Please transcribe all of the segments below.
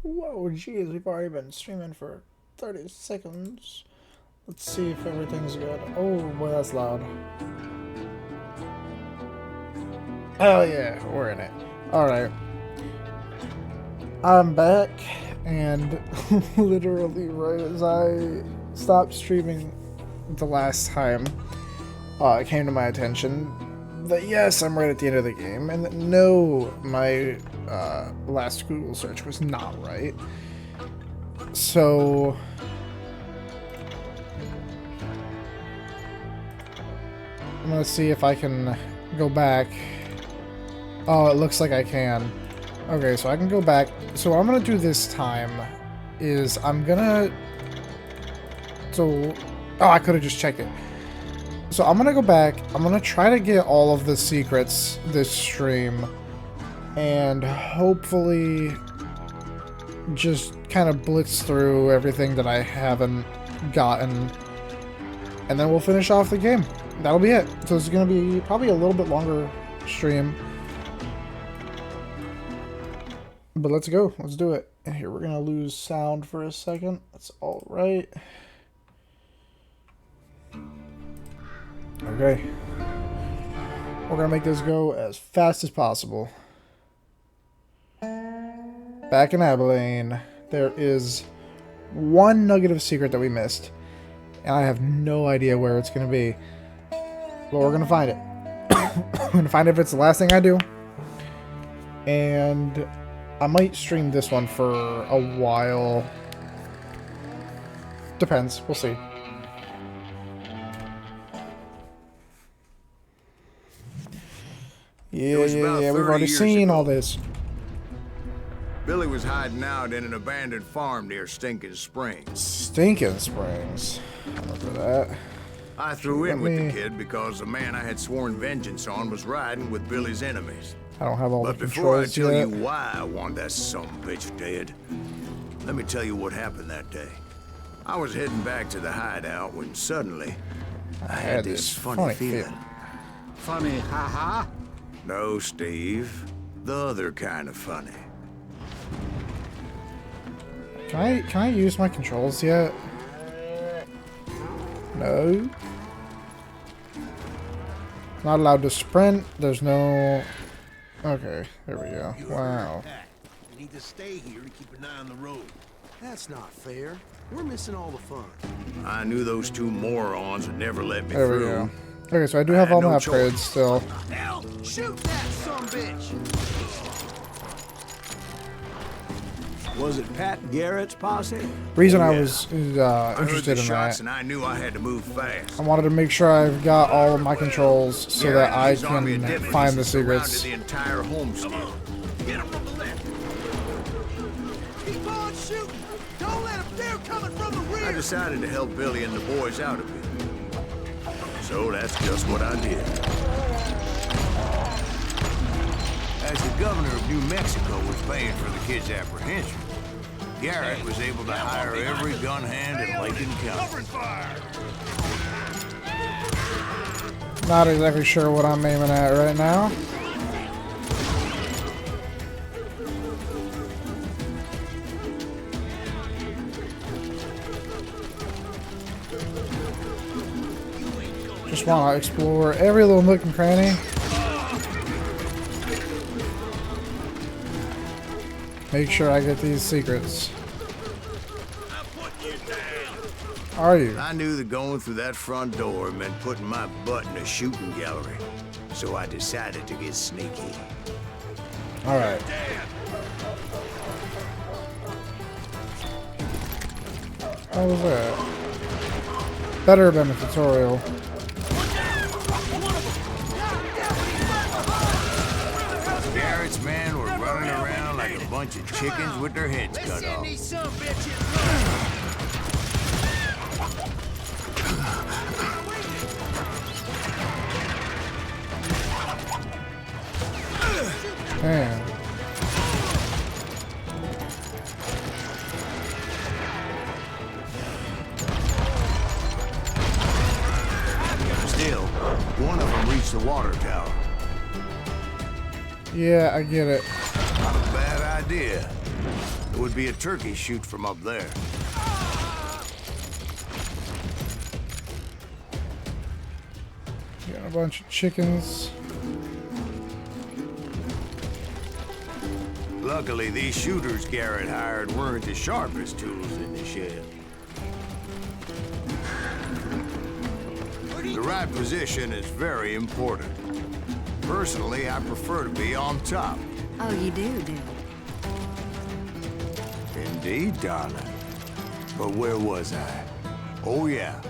Whoa, geez, we've already been streaming for 30 seconds. Let's see if everything's good. Oh, boy, that's loud. Oh, yeah, we're in it. Alright. I'm back, and literally right as I stopped streaming the last time, it came to my attention that yes, I'm right at the end of the game, and that no, my last Google search was not right. So I'm gonna see if I can go back. Oh, it looks like I can. Okay, so I can go back. So what I'm gonna do this time is I'm gonna... So... Oh, I could have just checked it. So I'm gonna go back. I'm gonna try to get all of the secrets this stream. And hopefully just kind of blitz through everything that I haven't gotten. And then we'll finish off the game. That'll be it. So it's gonna be probably a little bit longer stream. But let's go. Let's do it. And here, we're going to lose sound for a second. That's all right. Okay. We're going to make this go as fast as possible. Back in Abilene, there is one nugget of secret that we missed. And I have no idea where it's going to be. But we're going to find it. I'm going to find it if it's the last thing I do. And I might stream this one for a while. Depends. We'll see. Yeah. We've already seen all this. Billy was hiding out in an abandoned farm near Stinking Springs. Stinking Springs. I remember that. I threw in with the kid because the man I had sworn vengeance on was riding with Billy's enemies. I don't have all the controls yet. But before I tell you why I want that sumbitch dead, let me tell you what happened that day. I was heading back to the hideout when suddenly I had this funny feeling. Funny, haha? No, Steve. The other kind of funny. Can I use my controls yet? No. Not allowed to sprint. There's no... Okay, there we go. Wow. You need to stay here to keep an eye on the road. That's not fair. We're missing all the fun. I knew those two morons would never let me There through. we go. Okay, so I do have all my upgrades still. Hell, shoot that sumbitch! Was it Pat Garrett's posse? Reason I was interested in shots that, and I knew I had to move fast. I wanted to make sure I've got all of my controls so that I His army of can deputies find the surrounded secrets. the entire homestead. Get him from the left. Keep on shooting. Don't let him. They're coming from the rear. I decided to help Billy and the boys out a bit. So that's just what I did. As the governor of New Mexico was paying for the kid's apprehension, Garrett was able to hire every gun hand in Lincoln County. Not exactly sure what I'm aiming at right now. Just want to explore every little nook and cranny. Make sure I get these secrets. Are you? I knew that going through that front door meant putting my butt in a shooting gallery, so I decided to get sneaky. All right. What was that? Better have been a tutorial. Garrett's men were running around like a bunch of chickens with their heads cut off. Man. Still, one of them reached the water tower. Yeah, I get it. Not a bad idea. It would be a turkey shoot from up there. Got a bunch of chickens. Luckily, these shooters Garrett hired weren't the sharpest tools in the shed. The right position is very important. Personally, I prefer to be on top. Oh, you do? Indeed, darling. But where was I? Oh, yeah.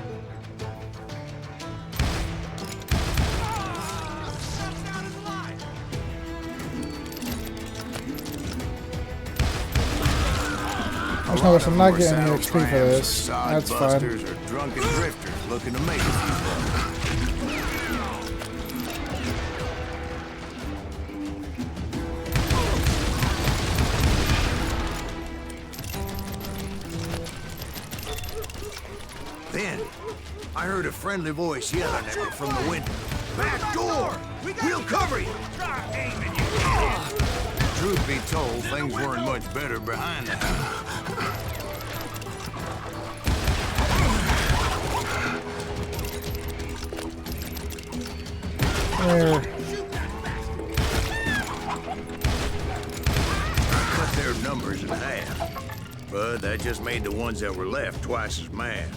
There's no worse, I'm not getting any XP for this. That's fine. Or drunken drifters looking to make a few bucks. Then, I heard a friendly voice yelling at me from the window. Back door! We'll cover you! Truth be told, things weren't much better behind the house. There. Cut their numbers in half, but that just made the ones that were left twice as mad.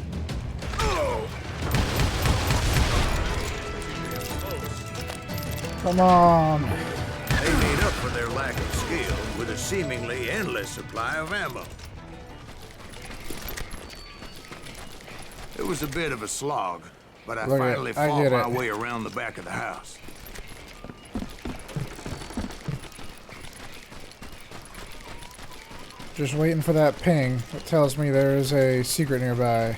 Come on. They made up for their lack of skill with a seemingly endless supply of ammo. It was a bit of a slog, but I finally fought my way around the back of the house. Just waiting for that ping that tells me there is a secret nearby.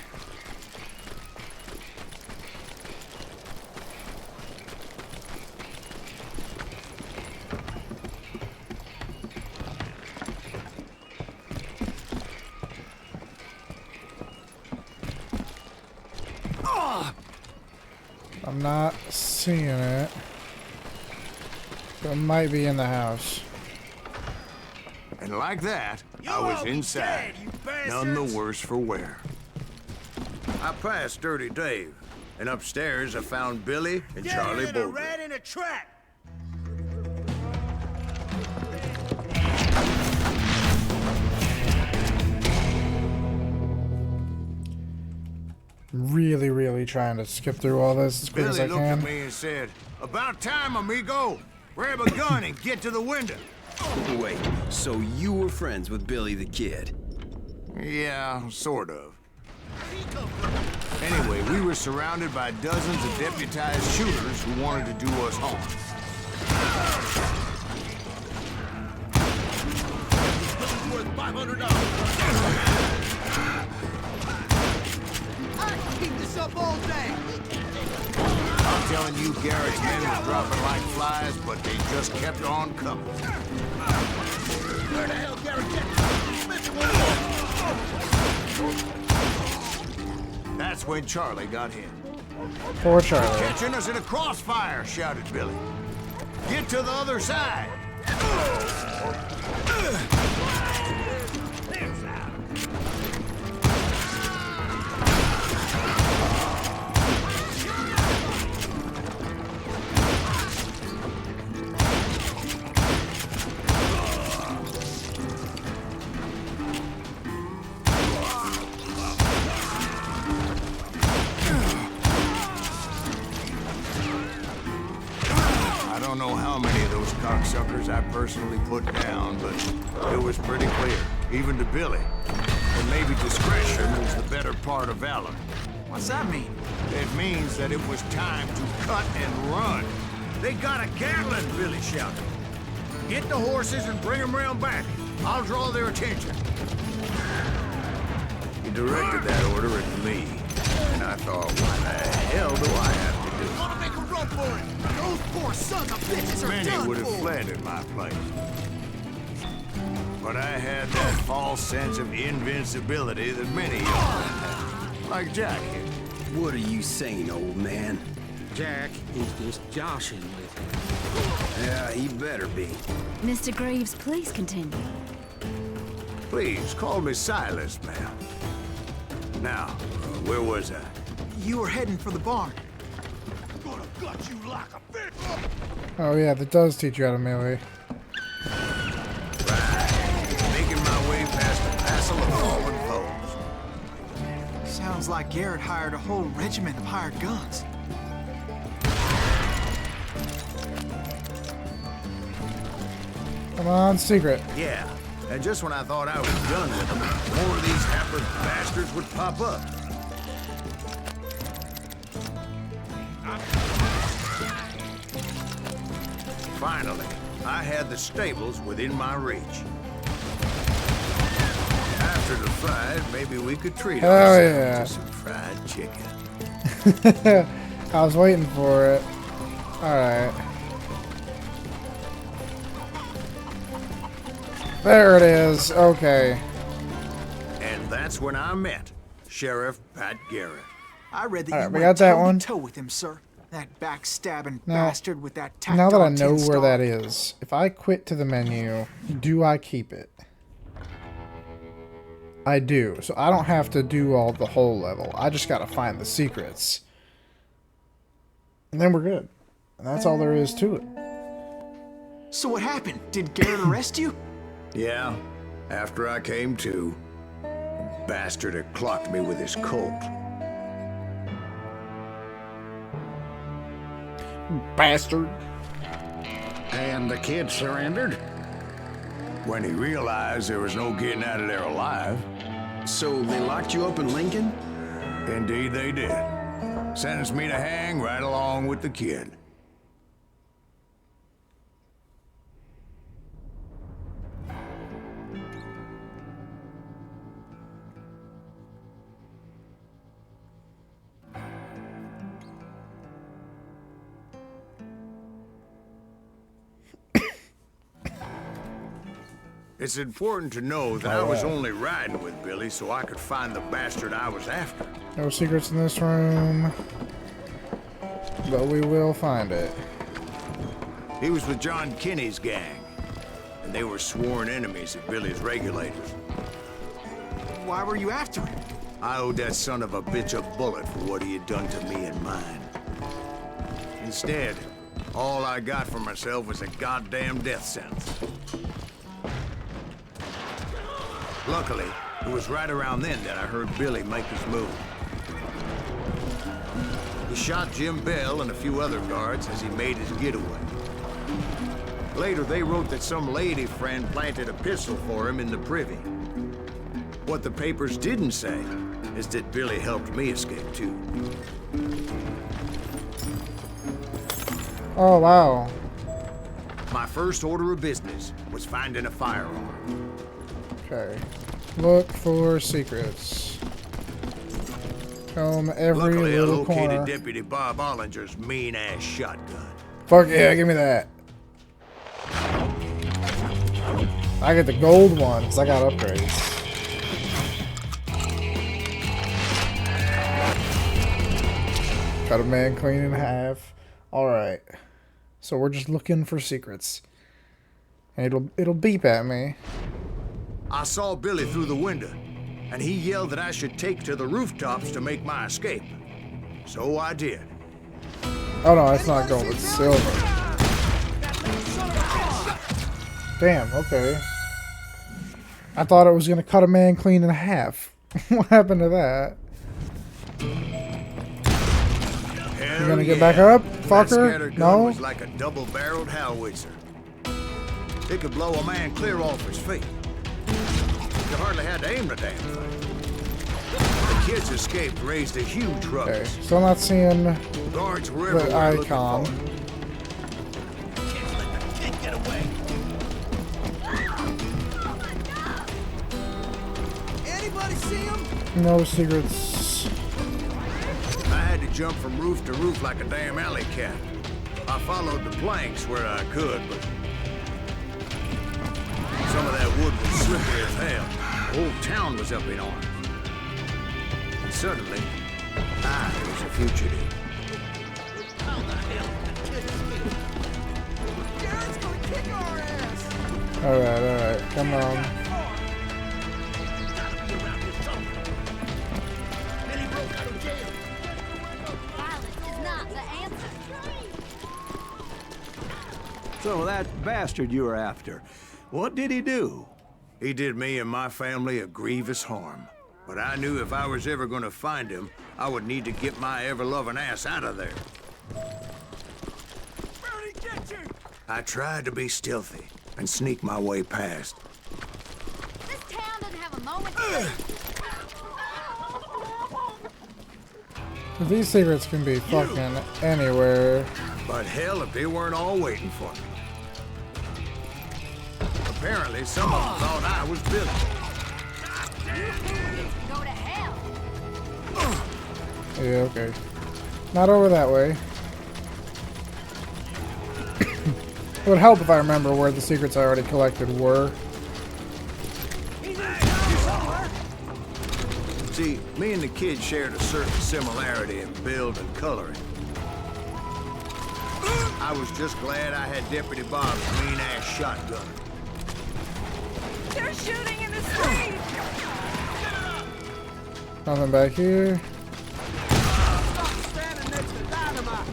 I'm not seeing it. It might be in the house. And like that, I was inside, none the worse for wear. I passed Dirty Dave, and upstairs I found Billy and Charlie Boulder. Rat in a trap. Really trying to skip through all this as quick as I Billy looked can. at me and said, "About time, amigo. Grab a gun and get to the window." Wait, so you were friends with Billy the Kid? Yeah, sort of. Anyway, we were surrounded by dozens of deputized shooters who wanted to do us harm. Worth $500. I can keep this up all day. I'm telling you, Garrett's men were dropping like flies, but they just kept on coming. Where the hell, Garrett? That's when Charlie got hit. Poor Charlie. "Catching us in a crossfire," shouted Billy. "Get to the other side." I don't know how many of those cocksuckers I personally put down, but it was pretty clear, even to Billy, that maybe discretion was the better part of valor. What's that mean? It means that it was time to cut and run. "They got a Gatling," Billy shouted. "Get the horses and bring them round back. I'll draw their attention." He directed that order at me, and I thought, what the hell do I have to do? Wanna make a run for it? Those poor sons of bitches are Many done would have for. fled in my place. But I had that false sense of invincibility that many young men have, like Jack here. What are you saying, old man? Jack is just joshing with him. Yeah, he better be. Mr. Graves, please continue. Please, call me Silas, ma'am. Now, where was I? You were heading for the barn. Gonna gut you like a fish. Oh yeah, that does teach you how to melee. Making my way past a passel of fallen foes. Sounds like Garrett hired a whole regiment of hired guns. Come on, secret. Yeah, and just when I thought I was done with them, more of these hampered bastards would pop up. Finally, I had the stables within my reach. After the fight, maybe we could treat ourselves to some fried chicken. I was waiting for it. Alright. There it is. Okay. And that's when I met Sheriff Pat Garrett. I read that All right, you we went got that toe one. to toe with him, sir. That backstabbing Now- bastard with that tacked Now that I on know 10 where star. that is, if I quit to the menu, do I keep it? I do. So I don't have to do all the whole level. I just gotta find the secrets. And then we're good. And that's all there is to it. So what happened? Did Garrett arrest you? Yeah, after I came to, the bastard had clocked me with his Colt. Bastard. And the kid surrendered? When he realized there was no getting out of there alive, So they locked you up in Lincoln? indeed they did. Sentenced me to hang right along with the kid. It's important to know that I was only riding with Billy so I could find the bastard I was after. No secrets in this room. But we will find it. He was with John Kinney's gang, and they were sworn enemies of Billy's regulators. Why were you after him? I owed that son of a bitch a bullet for what he had done to me and mine. Instead, all I got for myself was a goddamn death sentence. Luckily, it was right around then that I heard Billy make his move. He shot Jim Bell and a few other guards as he made his getaway. Later, they wrote that some lady friend planted a pistol for him in the privy. What the papers didn't say is that Billy helped me escape too. Oh, wow. My first order of business was finding a firearm. Okay. Look for secrets. Comb every Luckily, I little located corner. Deputy Bob Ollinger's mean-ass shotgun. Fuck yeah, give me that. I get the gold one because I got upgrades. Cut a man clean in half. Alright. So we're just looking for secrets. And it'll beep at me. I saw Billy through the window, and he yelled that I should take to the rooftops to make my escape. So I did. Oh no, it's not gold, it's silver. Damn, okay. I thought it was gonna cut a man clean in half. What happened to that? Hell You gonna get yeah. back up, That fucker? scattergun No? was like a double-barreled howitzer. It could blow a man clear off his feet. You hardly had to aim the damn thing. The kid's escape raised a huge Okay, ruckus. still not seeing The guards were the everywhere looking icon. for him. Anybody see him? No secrets. I had to jump from roof to roof like a damn alley cat. I followed the planks where I could, but some of that wood was slippery as hell. The whole town was up in arms. And suddenly, I was a fugitive. Garrett's gonna kick our ass! Alright, come on. So that bastard you were after, what did he do? He did me and my family a grievous harm. But I knew if I was ever gonna find him, I would need to get my ever-loving ass out of there. Where'd he get you? I tried to be stealthy and sneak my way past. This town doesn't have a moment. These secrets can be fucking anywhere. But hell if they weren't all waiting for me. Apparently, some of them thought I was Billy. Go to hell. Yeah, okay. Not over that way. It would help if I remember where the secrets I already collected were. See, me and the kid shared a certain similarity in build and coloring. I was just glad I had Deputy Bob's mean-ass shotgun. They're shooting in the street. Nothing back here. Stop standing next to dynamite.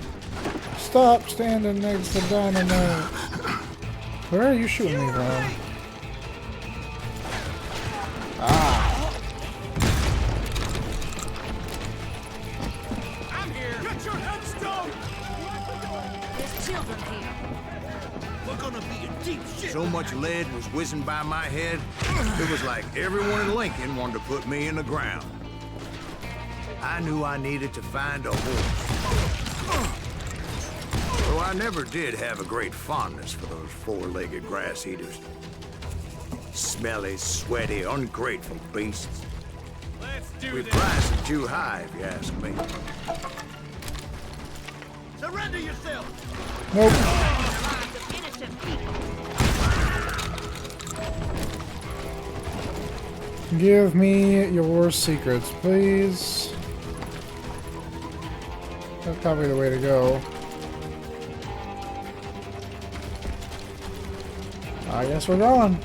Stop standing next to dynamite. Where are you shooting me from? I'm here. Get your headstone. There's children here. We're gonna be in deep shit. So much lead was whizzing by my head, it was like everyone in Lincoln wanted to put me in the ground. I knew I needed to find a horse. Though I never did have a great fondness for those four-legged grass eaters. Smelly, sweaty, ungrateful beasts. Let's do We this. priced them too high, if you ask me. Surrender yourself. Nope. Lives of innocent people. Give me your secrets, please. That's probably the way to go. I guess we're going.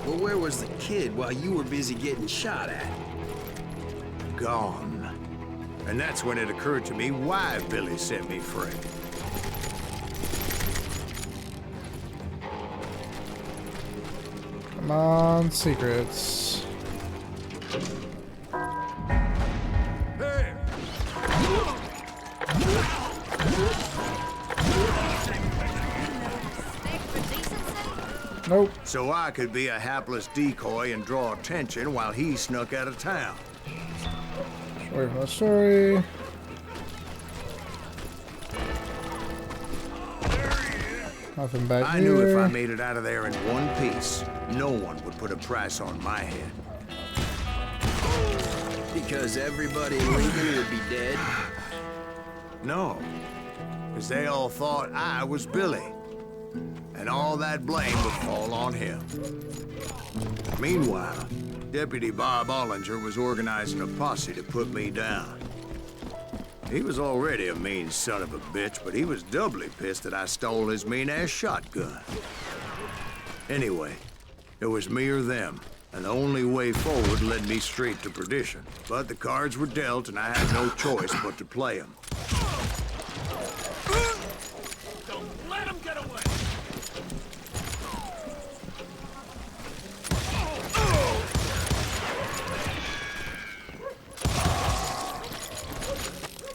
Well, where was the kid while you were busy getting shot at? Gone. And that's when it occurred to me why Billy set me free. Come on, secrets. Hey! Respect for decency. Nope. So I could be a hapless decoy and draw attention while he snuck out of town. Wait for the story. Nothing back I here. knew if I made it out of there in one piece, no one would put a price on my head. Because everybody in Lincoln would be dead? No, because they all thought I was Billy. And all that blame would fall on him. Meanwhile, Deputy Bob Ollinger was organizing a posse to put me down. He was already a mean son of a bitch, but he was doubly pissed that I stole his mean-ass shotgun. Anyway, it was me or them, and the only way forward led me straight to perdition. But the cards were dealt, and I had no choice but to play them. Don't let him get away.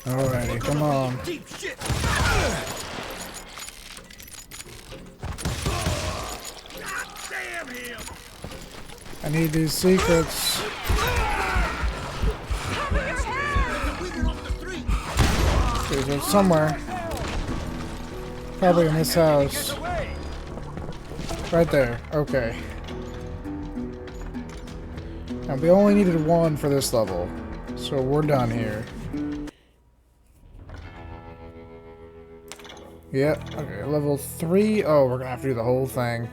Alrighty, come on. Deep shit. God damn him. I need these secrets. Okay, so it's somewhere. Probably in this house. Right there. Okay. And we only needed one for this level. So we're done here. Yep. Okay, level 3. Oh, we're gonna have to do the whole thing.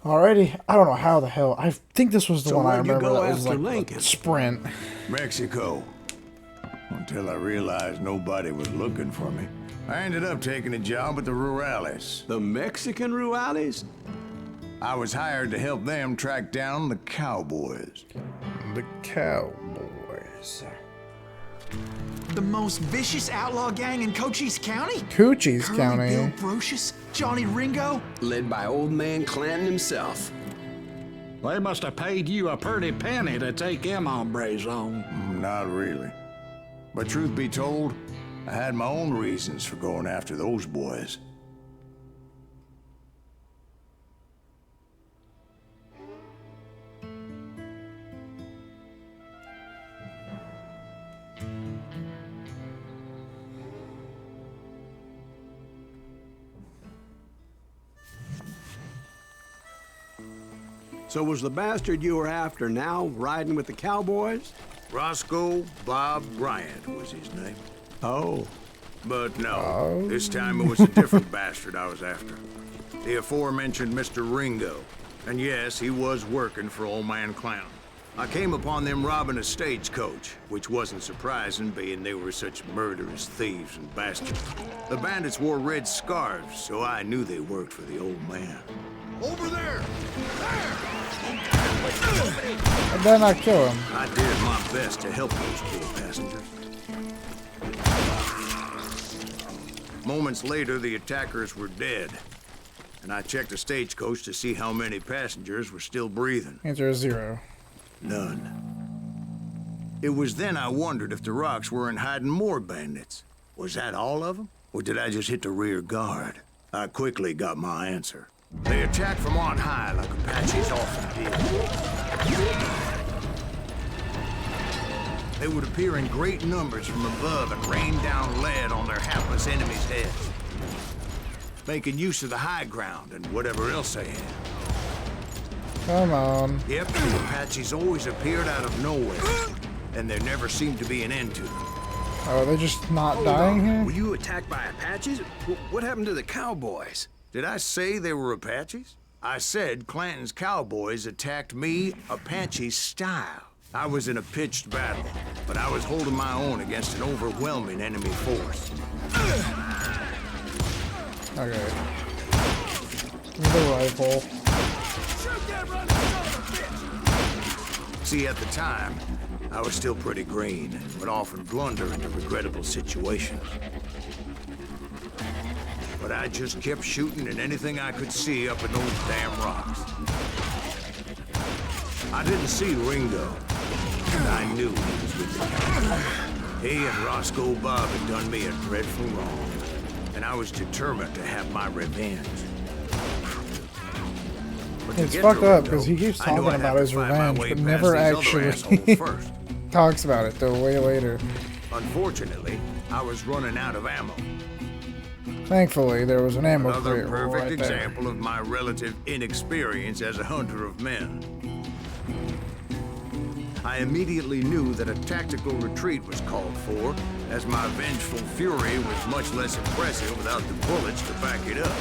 Alrighty. I don't know how the hell. I think this was the So one I where'd you remember go that was after like Lincoln? a sprint. Mexico. Until I realized nobody was looking for me. I ended up taking a job at the Rurales. The Mexican Rurales? I was hired to help them track down the cowboys. The Cowboys. The most vicious outlaw gang in Cochise County? Coochie's Curly County. Bill Brocious? Johnny Ringo? Led by old man Clanton himself. They must have paid you a pretty penny to take them hombres on. Not really. But truth be told, I had my own reasons for going after those boys. So was the bastard you were after now riding with the cowboys? Roscoe Bob Bryant was his name. Oh. But no, this time it was a different bastard I was after. The aforementioned Mr. Ringo. And yes, he was working for old man Clown. I came upon them robbing a stagecoach, which wasn't surprising, being they were such murderous thieves and bastards. The bandits wore red scarves, so I knew they worked for the old man. Over there! And then I kill him. I did my best to help those poor passengers. Moments later, the attackers were dead. And I checked the stagecoach to see how many passengers were still breathing. Answer is 0. None. It was then I wondered if the rocks weren't hiding more bandits. Was that all of them? Or did I just hit the rear guard? I quickly got my answer. They attacked from on high like Apaches often did. They would appear in great numbers from above and rain down lead on their hapless enemies' heads, making use of the high ground and whatever else they had. Come on. Yep, the Apaches always appeared out of nowhere, and there never seemed to be an end to them. Oh, are they just not dying here? Were you attacked by Apaches? What happened to the cowboys? Did I say they were Apaches? I said Clanton's cowboys attacked me Apache style. I was in a pitched battle, but I was holding my own against an overwhelming enemy force. Okay. Give me the rifle. See, at the time, I was still pretty green and would often blunder into regrettable situations. But I just kept shooting at anything I could see up in those damn rocks. I didn't see Ringo, but I knew he was with the cowboys. He and Roscoe Bob had done me a dreadful wrong, and I was determined to have my revenge. But to It's get fucked to up Ringo, because he keeps I knew talking I'd about have his to find my revenge, way but past never these other actually assholes first. talks about it till way later. Unfortunately, I was running out of ammo. Thankfully, there was an ammo Another crate perfect right there. example of my relative inexperience as a hunter of men. I immediately knew that a tactical retreat was called for, as my vengeful fury was much less impressive without the bullets to back it up.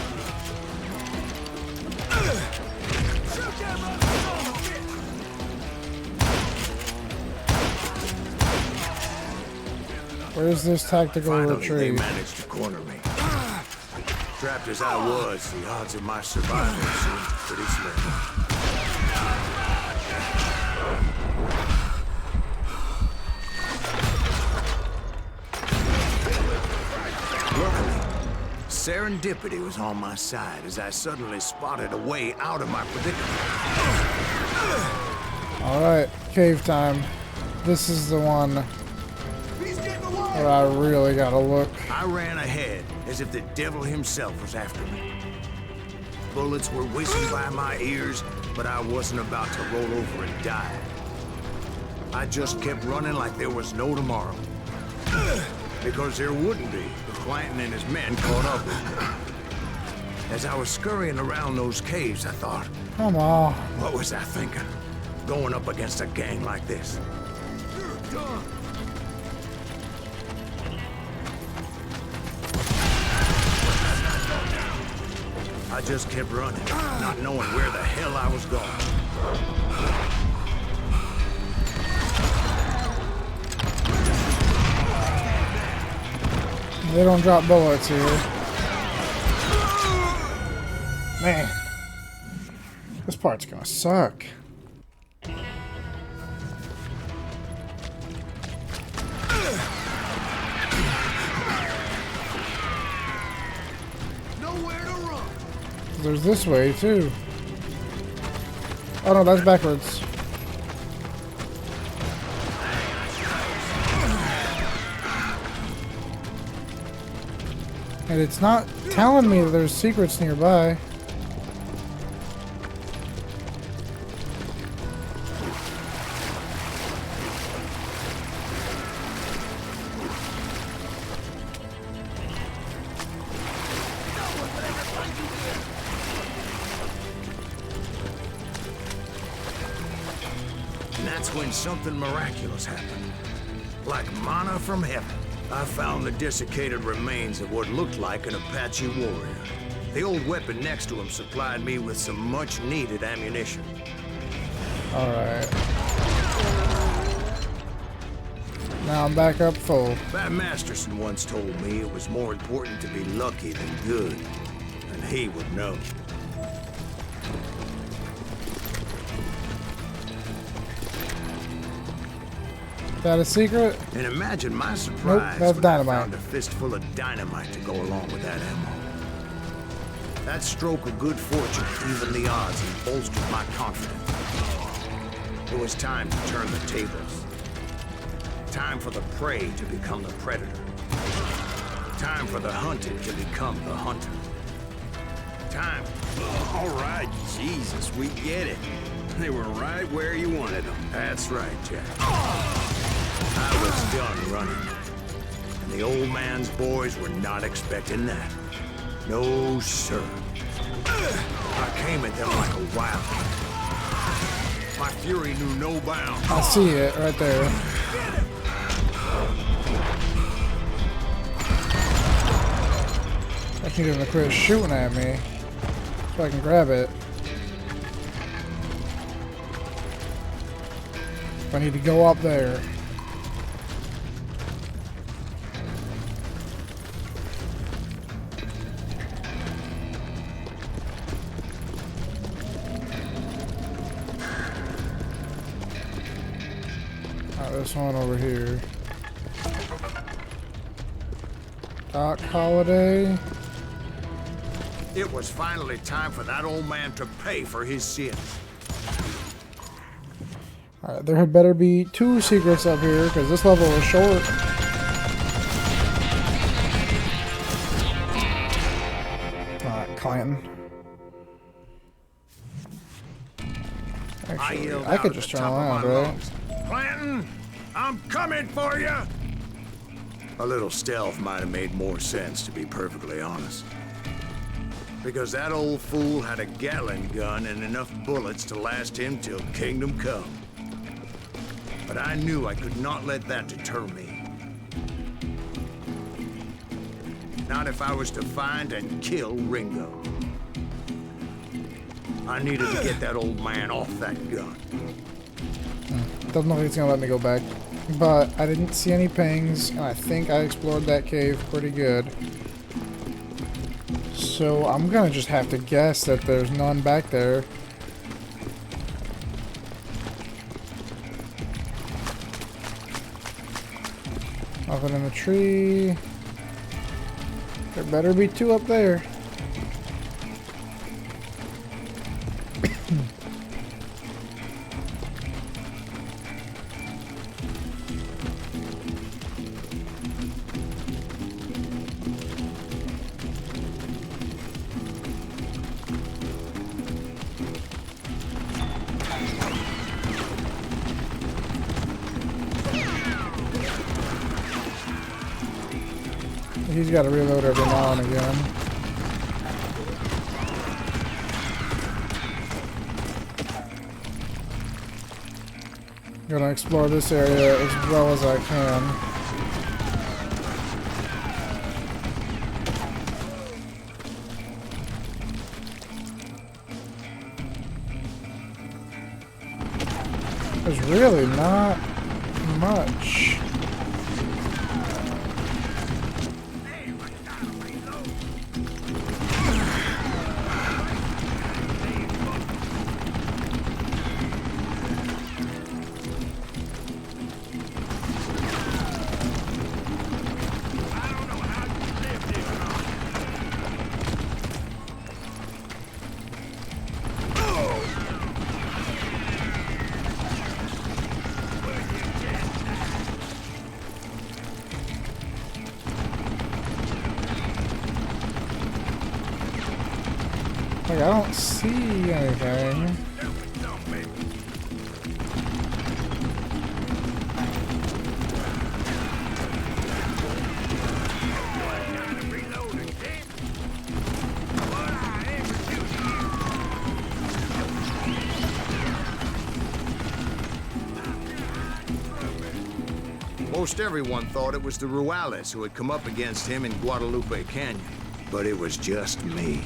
Where's this tactical Finally, retreat? they managed to corner me. Trapped as I was, the odds of my survival seemed pretty slim. Luckily, serendipity was on my side as I suddenly spotted a way out of my predicament. Alright, cave time. This is the one where I really gotta look. I ran ahead as if the devil himself was after me. Bullets were whizzing by my ears, but I wasn't about to roll over and die. I just kept running like there was no tomorrow. Because there wouldn't be if Clanton and his men caught up with me. As I was scurrying around those caves, I thought, Come on. what was I thinking? Going up against a gang like this. I just kept running, not knowing where the hell I was going. They don't drop bullets here. Man. This part's gonna suck. Nowhere to run. There's this way too. Oh no, that's backwards. And it's not telling me that there's secrets nearby. And that's when something miraculous happened. Like manna from heaven. I found the desiccated remains of what looked like an Apache warrior. The old weapon next to him supplied me with some much-needed ammunition. Alright. Now I'm back up full. Bat Masterson once told me it was more important to be lucky than good. And he would know. That a secret? And imagine my surprise that's when dynamite. I found a fistful of dynamite to go along with that ammo. That stroke of good fortune evened the odds and bolstered my confidence. It was time to turn the tables. Time for the prey to become the predator. Time for the hunted to become the hunter. Time. All right, Jesus, we get it. They were right where you wanted them. That's right, Jack. I was done running. And the old man's boys were not expecting that. No, sir. I came at them like a wildcat. My fury knew no bounds. I see it right there. I can't even quit shooting at me. So I can grab it. I need to go up there. This one over here. Doc Holiday. It was finally time for that old man to pay for his sins. Alright, there had better be 2 secrets up here, because this level is short. Alright, Clanton. Actually, I could just turn around, right? Clanton, I'm coming for you! A little stealth might have made more sense, to be perfectly honest. Because that old fool had a Gatling gun and enough bullets to last him till Kingdom Come. But I knew I could not let that deter me. Not if I was to find and kill Ringo. I needed to get that old man off that gun. Doesn't look like it's gonna let me go back. But I didn't see any pings, and I think I explored that cave pretty good. So I'm gonna just have to guess that there's none back there. Nothing in the tree. There better be 2 up there. He's got to reload every now and again. Gonna explore this area as well as I can. There's really not much. Like, I don't see anything. Most everyone thought it was the Rurales who had come up against him in Guadalupe Canyon, but it was just me.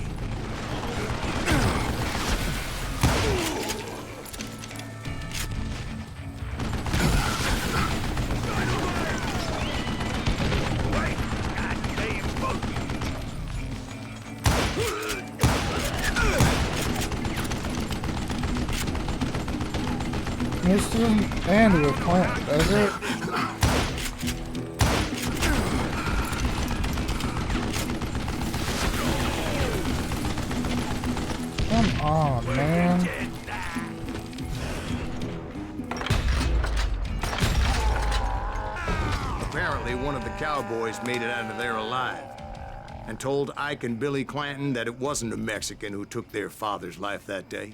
This doesn't end with plant, does it? Come on, man. Apparently, one of the cowboys made it out of there alive and told Ike and Billy Clanton that it wasn't a Mexican who took their father's life that day.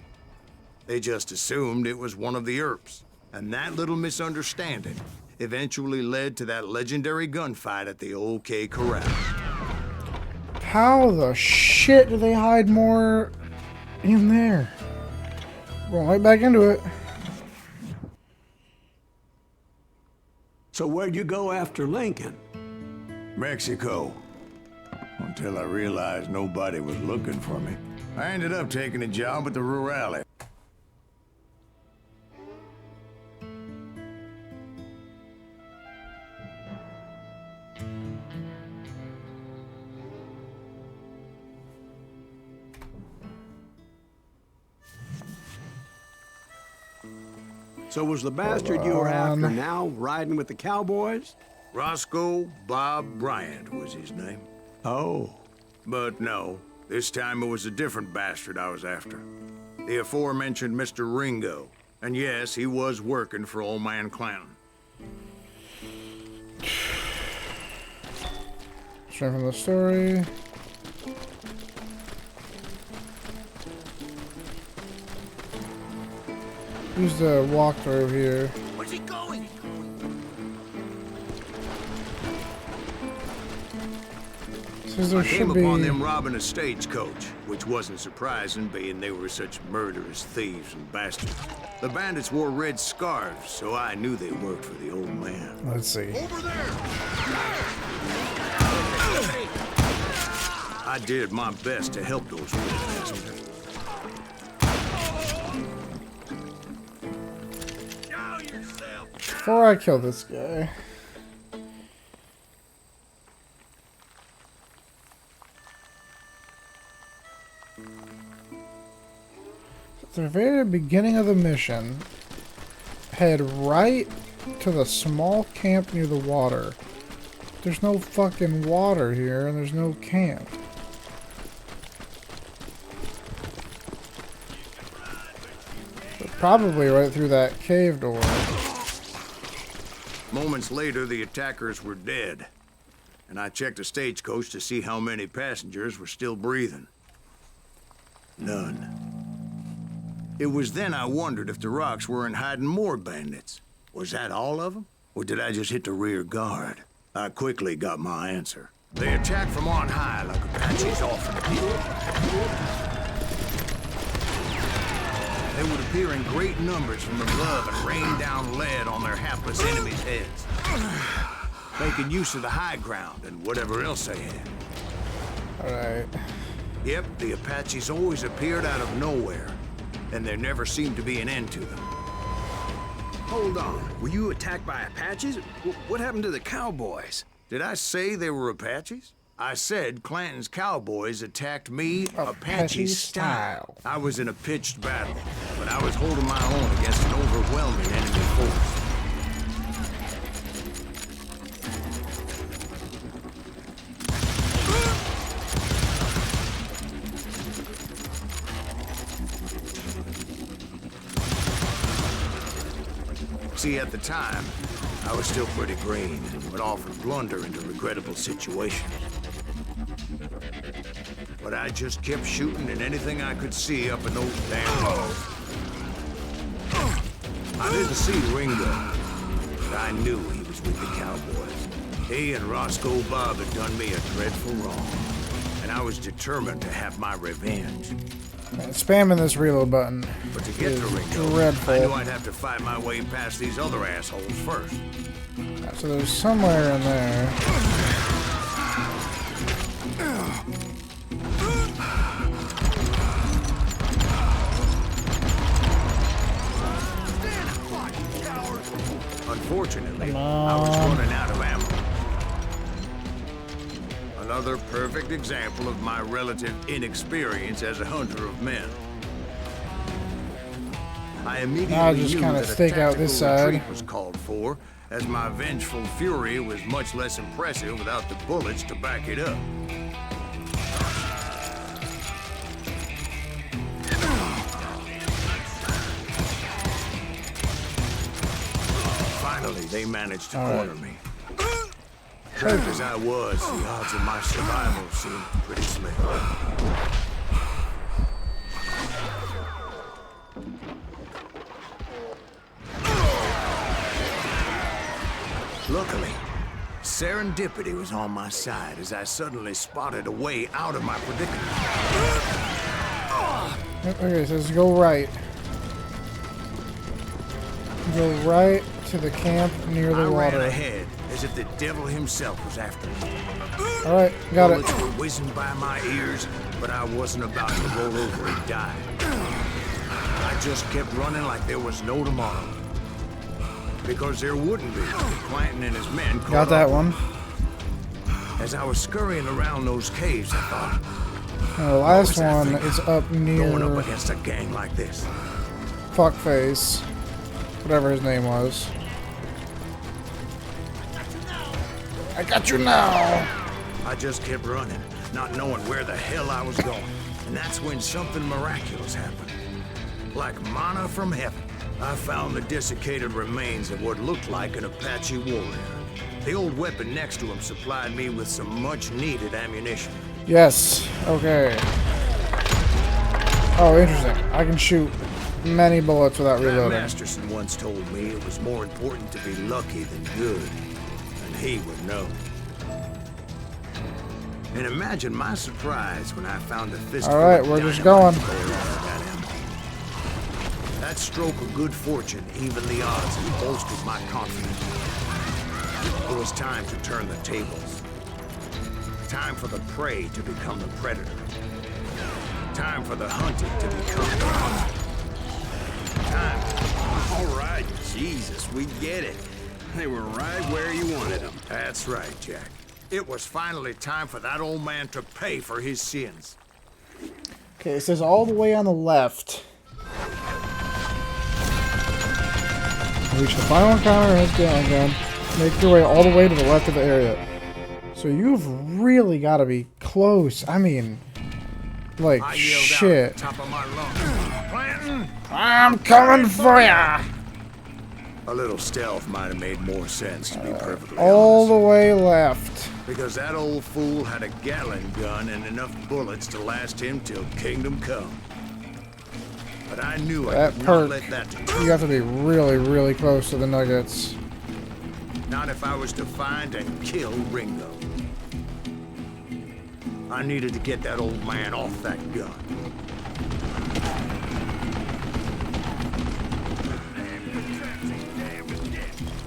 They just assumed it was one of the Earps, and that little misunderstanding eventually led to that legendary gunfight at the OK Corral. How the shit do they hide more in there? Going right back into it. So where'd you go after Lincoln? Mexico. Until I realized nobody was looking for me. I ended up taking a job at the Rurale. So was the bastard you were after now riding with the cowboys? Roscoe Bob Bryant was his name. Oh. But no, this time it was a different bastard I was after. The aforementioned Mr. Ringo. And yes, he was working for old man Clanton. Straight from the story. Use the walkthrough here. Where's he going? Says there I came should upon be. them robbing a stagecoach, which wasn't surprising, being they were such murderous thieves and bastards. The bandits wore red scarves, so I knew they worked for the old man. Let's see. Over there! I did my best to help those poor bastards. Before I kill this guy. At the very beginning of the mission, head right to the small camp near the water. There's no fucking water here, and there's no camp. But probably right through that cave door. Moments later, the attackers were dead, and I checked the stagecoach to see how many passengers were still breathing. None. It was then I wondered if the rocks weren't hiding more bandits. Was that all of them? Or did I just hit the rear guard? I quickly got my answer. They attacked from on high like Apaches often do. They would appear in great numbers from above and rain down lead on their hapless enemies' heads, making use of the high ground and whatever else they had. Alright. Yep, the Apaches always appeared out of nowhere, and there never seemed to be an end to them. Hold on. Were you attacked by Apaches? What happened to the cowboys? Did I say they were Apaches? I said Clanton's cowboys attacked me Apache style. I was in a pitched battle, but I was holding my own against an overwhelming enemy force. See, at the time, I was still pretty green and would often blunder into regrettable situations. but I just kept shooting at anything I could see up in those damn walls. I didn't see Ringo, but I knew he was with the cowboys. He and Roscoe Bob had done me a dreadful wrong, and I was determined to have my revenge. Man, spamming this reload button But to get is to Ringo, dreadful. I knew I'd have to fight my way past these other assholes first. So there's somewhere in there. Unfortunately, Come I was on. running out of ammo. Another perfect example of my relative inexperience as a hunter of men. I immediately I'll just knew kinda that a stake out tactical this side. retreat was called for, as my vengeful fury was much less impressive without the bullets to back it up. Finally, they managed to corner me. Trapped as I was, the odds of my survival seemed pretty slim. Luckily, serendipity was on my side as I suddenly spotted a way out of my predicament. Okay, it says go right. Go right to the camp near the I ran water. ahead as if the devil himself was after me. Alright, got it. Bullets were whizzing by my ears, but I wasn't about to roll over and die. I just kept running like there was no tomorrow. Because there wouldn't be. Clanton and his men caught Got that up. one. As I was scurrying around those caves, I thought, And the last what was I one thinking? is up going up near against a gang like this. Fuckface. Whatever his name was. I got you now! I just kept running, not knowing where the hell I was going. And that's when something miraculous happened. Like manna from heaven, I found the desiccated remains of what looked like an Apache warrior. The old weapon next to him supplied me with some much-needed ammunition. Yes. Okay. Oh, interesting. I can shoot many bullets without Matt reloading. Masterson once told me it was more important to be lucky than good, and he would know. And imagine my surprise when I found a fistful All right, of we're just dynamite going. buried under that ammo. That stroke of good fortune evened the odds and bolstered my confidence. It was time to turn the tables. Time for the prey to become the predator. Time for the hunted to become the hunted. Time. All right, Jesus, we get it. They were right where you wanted them. That's right, Jack. It was finally time for that old man to pay for his sins. Okay, it says all the way on the left. Reach the final encounter and it's gun. Make your way all the way to the left of the area. So you've really got to be close. I mean, like, I yelled shit. out at the top of my lungs. Clanton! I'm coming for ya! A little stealth might have made more sense, to be perfectly All honest. the way left. Because that old fool had a Gatling gun and enough bullets to last him till kingdom come. But I knew I That could perk, not let that deter you have to be really, really close to the nuggets. Not if I was to find and kill Ringo. I needed to get that old man off that gun.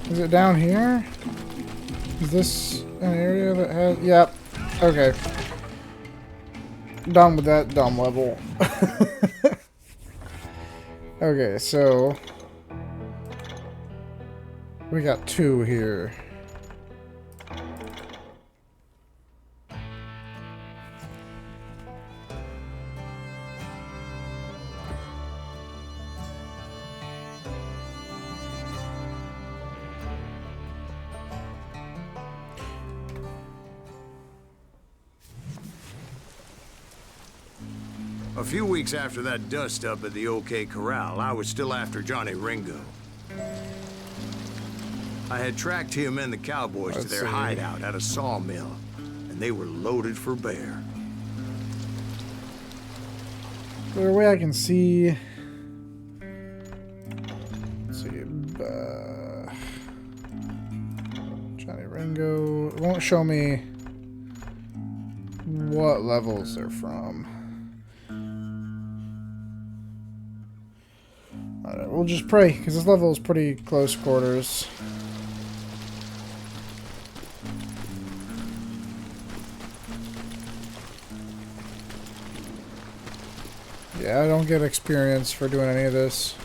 Is it down here? Is this an area that has... Yep. Okay. Done with that dumb level. Okay, so... we got two here. A few weeks after that dust-up at the OK Corral, I was still after Johnny Ringo. I had tracked him and the cowboys to Let's their see. hideout at a sawmill, and they were loaded for bear. there a way I can see? Let's see. Johnny Ringo. It won't show me what levels they're from. Alright, we'll just pray, because this level is pretty close quarters. Yeah, I don't get experience for doing any of this.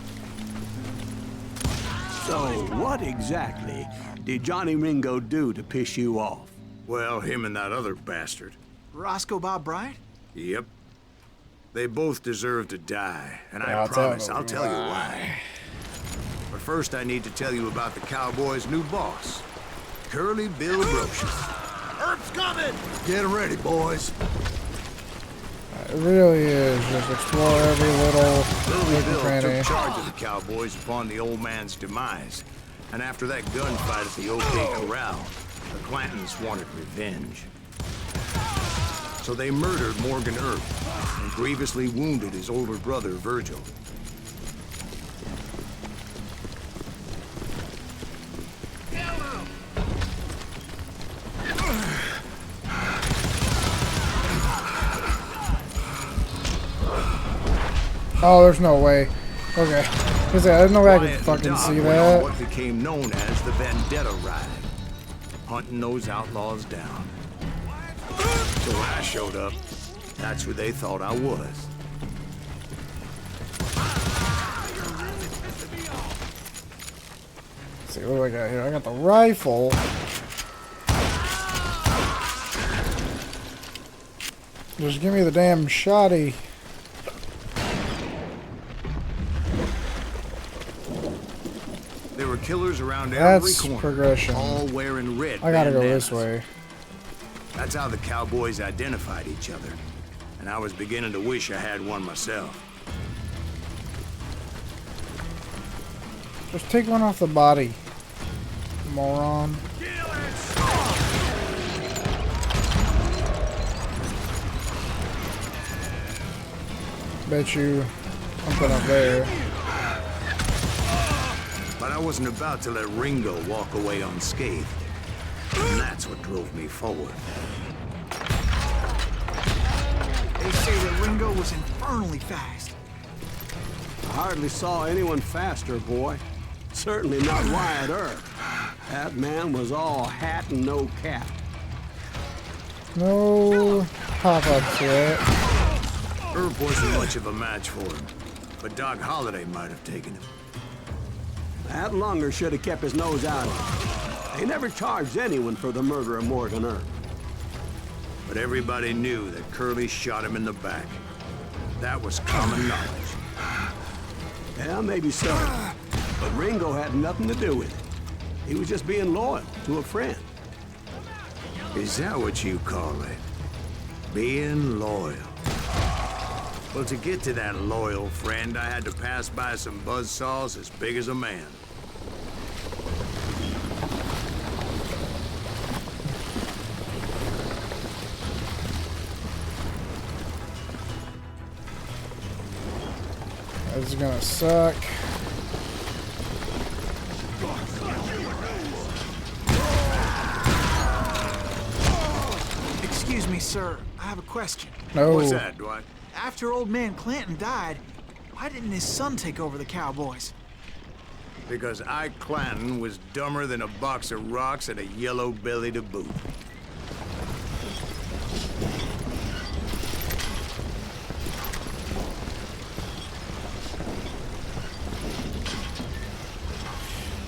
So, what exactly did Johnny Ringo do to piss you off? Well, him and that other bastard. Roscoe Bob Bright? Yep. They both deserve to die, and Yeah, I promise I'll tell you why. But first I need to tell you about the Cowboys' new boss, Curly Bill Brocious. Herb's coming! Get ready, boys. It really is. Just explore every little Curly nook and Bill cranny. took charge of the Cowboys upon the old man's demise. And after that gunfight at the OK Corral, the Clantons wanted revenge. So they murdered Morgan Earp and grievously wounded his older brother, Virgil. Oh, there's no way. Okay. I didn't know I could Wyatt and fucking Doc see went on that. what became known as the Vendetta Ride, hunting those outlaws down. So when I showed up, that's who they thought I was. Let's see, what do I got here? I got the rifle. Just give me the damn shotty. There were killers around every That's corner, progression. all wearing red I gotta go bandanas. this way. That's how the Cowboys identified each other. And I was beginning to wish I had one myself. Just take one off the body, moron. Bet you something up there. But I wasn't about to let Ringo walk away unscathed. And that's what drove me forward. They say that Ringo was infernally fast. I hardly saw anyone faster, boy. Certainly not Wyatt Earp. That man was all hat and no cap. No pop-ups yet. Earp wasn't much of a match for him, but Doc Holliday might have taken him. That Lunger should have kept his nose out of it. They never charged anyone for the murder of Morgan Earp. But everybody knew that Curly shot him in the back. That was common knowledge. Yeah, maybe so. But Ringo had nothing to do with it. He was just being loyal to a friend. Is that what you call it? Being loyal. Well, to get to that loyal friend, I had to pass by some buzzsaws as big as a man. This is gonna suck. Excuse me, sir. I have a question. No. What's that, Dwight? After old man Clanton died, why didn't his son take over the Cowboys? Because Ike Clanton was dumber than a box of rocks and a yellow belly to boot.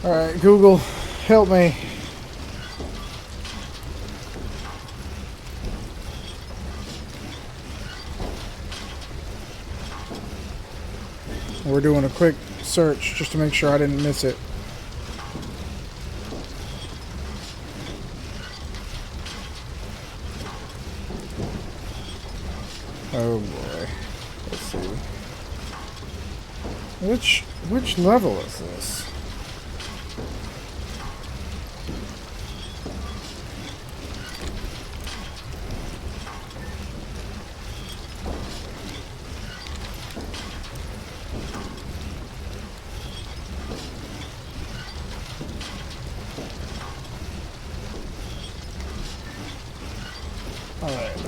Alright, Google, help me. We're doing a quick search just to make sure I didn't miss it. Oh boy. Let's see. Which level is this?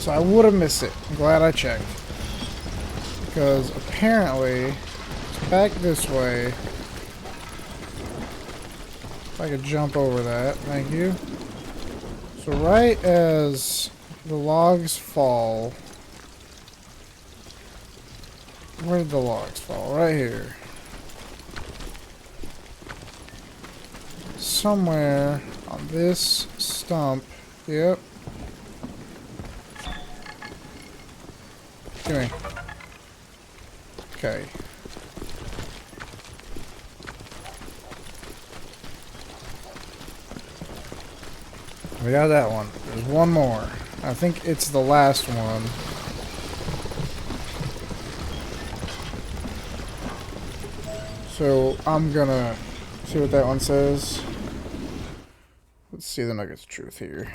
So I would have missed it. I'm glad I checked. Because apparently, it's back this way. If I could jump over that, thank you. So right as the logs fall, where did the logs fall? Right here. Somewhere on this stump. Yep. Gimme. Okay. We got that one. There's one more. I think it's the last one. So I'm gonna see what that one says. Let's see the Nuggets of Truth here.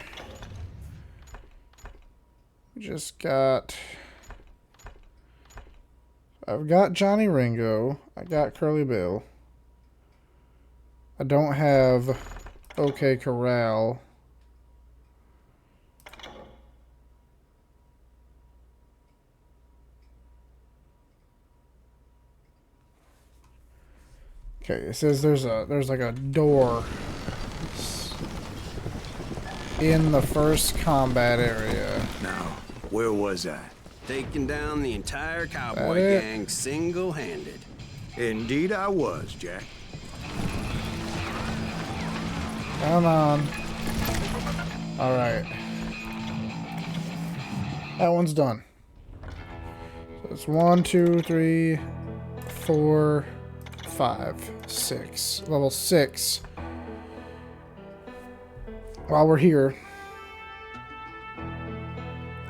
We just got... I've got Johnny Ringo. I got Curly Bill. I don't have OK Corral. Okay, it says there's like a door in the first combat area. Now, where was I? Taking down the entire cowboy gang single-handed. Indeed I was, Jack. Come on. Alright. That one's done. So it's 1, 2, 3, 4, 5, 6. Level 6. While we're here,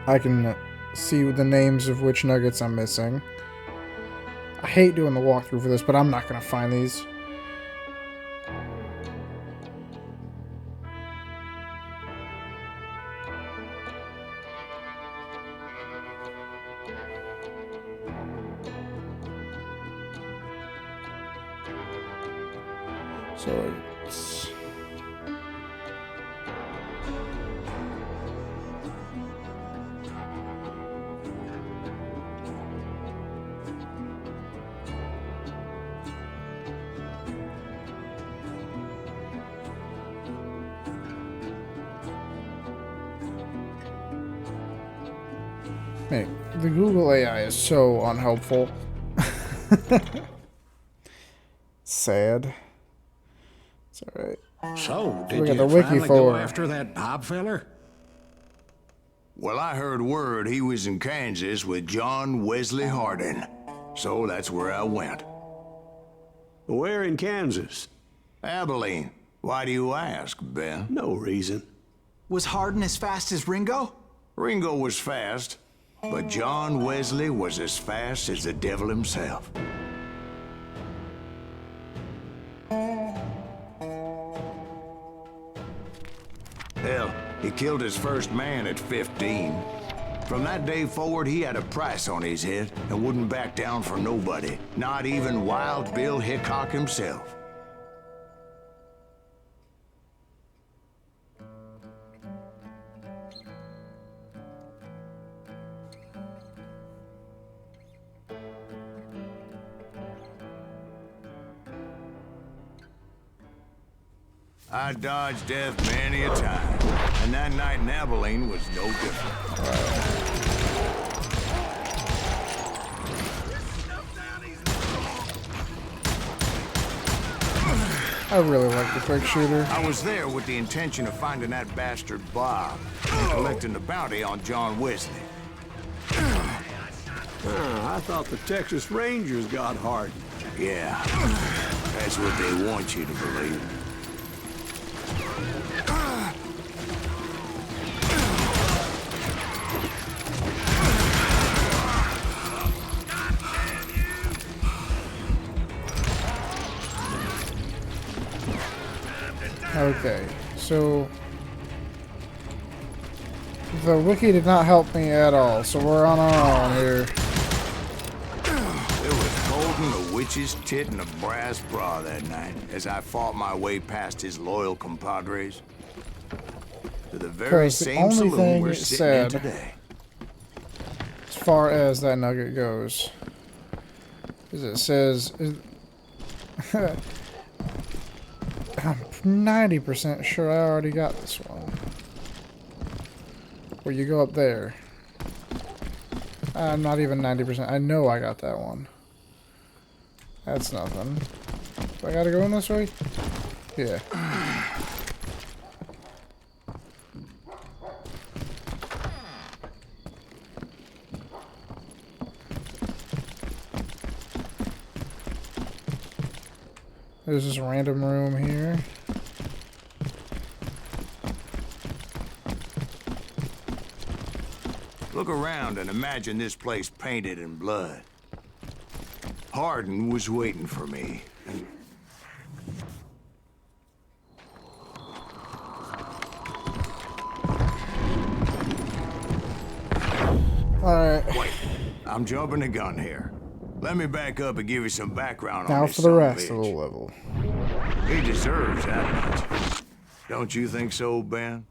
I can see the names of which nuggets I'm missing. I hate doing the walkthrough for this, but I'm not going to find these. So it's... Hey, the Google AI is so unhelpful. Sad. It's alright. So, We did got you the wiki finally for go her. after that Bob feller? Well, I heard word he was in Kansas with John Wesley Hardin. So that's where I went. Where in Kansas? Abilene. Why do you ask, Ben? No reason. Was Hardin as fast as Ringo? Ringo was fast, but John Wesley was as fast as the devil himself. Hell, he killed his first man at 15. From that day forward, he had a price on his head and wouldn't back down for nobody, not even Wild Bill Hickok himself. I dodged death many a time, and that night in Abilene was no different. I really like the quick shooter. I was there with the intention of finding that bastard Bob and collecting the bounty on John Wesley. I thought the Texas Rangers got Hardin. Yeah, that's what they want you to believe. Okay, so the wiki did not help me at all, so we're on our own here. It was holding a witch's tit in a brass bra that night as I fought my way past his loyal compadres to the very Because the same only saloon thing we're it sitting in said today. far as that nugget goes. As it says, I'm 90% sure I already got this one. Where you go up there. I'm not even 90%. I know I got that one. That's nothing. Do I gotta go in this way? Yeah. There's this random room here. Look around and imagine this place painted in blood. Hardin was waiting for me. And Alright. wait, I'm jumping the gun here. Let me back up and give you some background on Now this for the son rest of of a the bitch. level. He deserves that much. Don't you think so, Ben?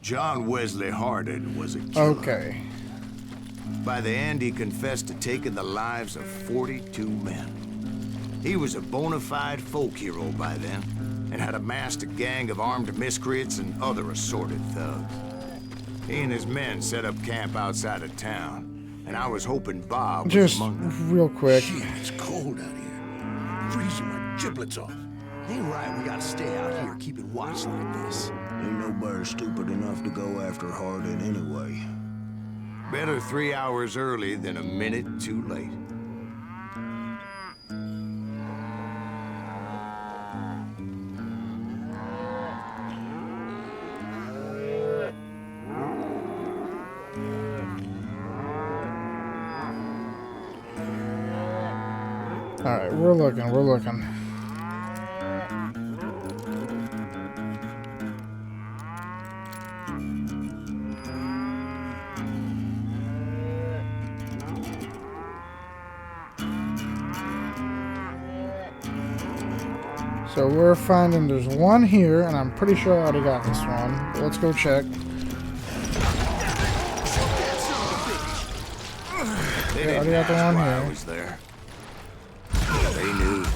John Wesley Hardin was a killer. Okay. By the end, he confessed to taking the lives of 42 men. He was a bona fide folk hero by then, and had amassed a gang of armed miscreants and other assorted thugs. He and his men set up camp outside of town, and I was hoping Bob was Just among them. real quick. Shit, it's cold out here. Freezing my giblets off. Ain't right we gotta stay out here keeping watch like this. Ain't nobody stupid enough to go after Hardin anyway. Better 3 hours early than a minute too late. Alright, we're looking. So we're finding there's one here, and I'm pretty sure I already got this one. But let's go check. They Yeah, I didn't got the ask one why I here. was there. They knew. I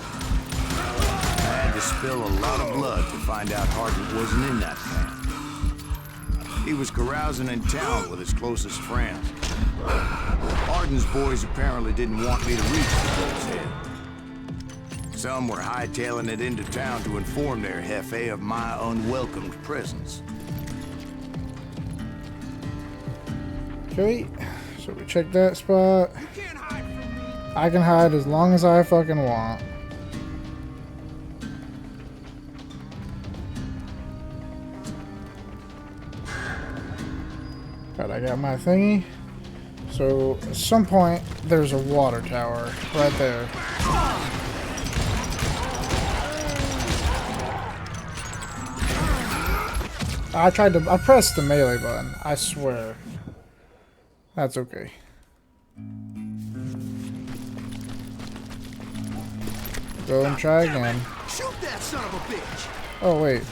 had to spill a lot of blood to find out Hardin wasn't in that camp. He was carousing in town with his closest friends. Hardin's boys apparently didn't want me to reach the bull's head. Some were hightailing it into town to inform their jefe of my unwelcomed presence. Okay, so we check that spot. I can hide as long as I fucking want. But I got my thingy. So at some point there's a water tower right there. I pressed the melee button, I swear. That's okay. Go and try again. Shoot that son of a bitch! Oh, wait.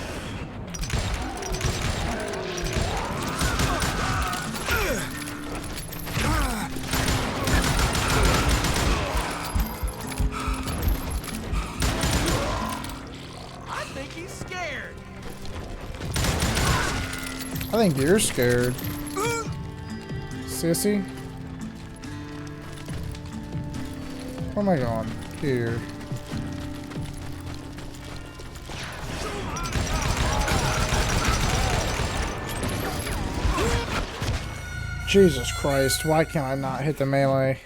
I think he's scared. I think you're scared. Sissy? Where am I going? Here. Jesus Christ, why can't I not hit the melee?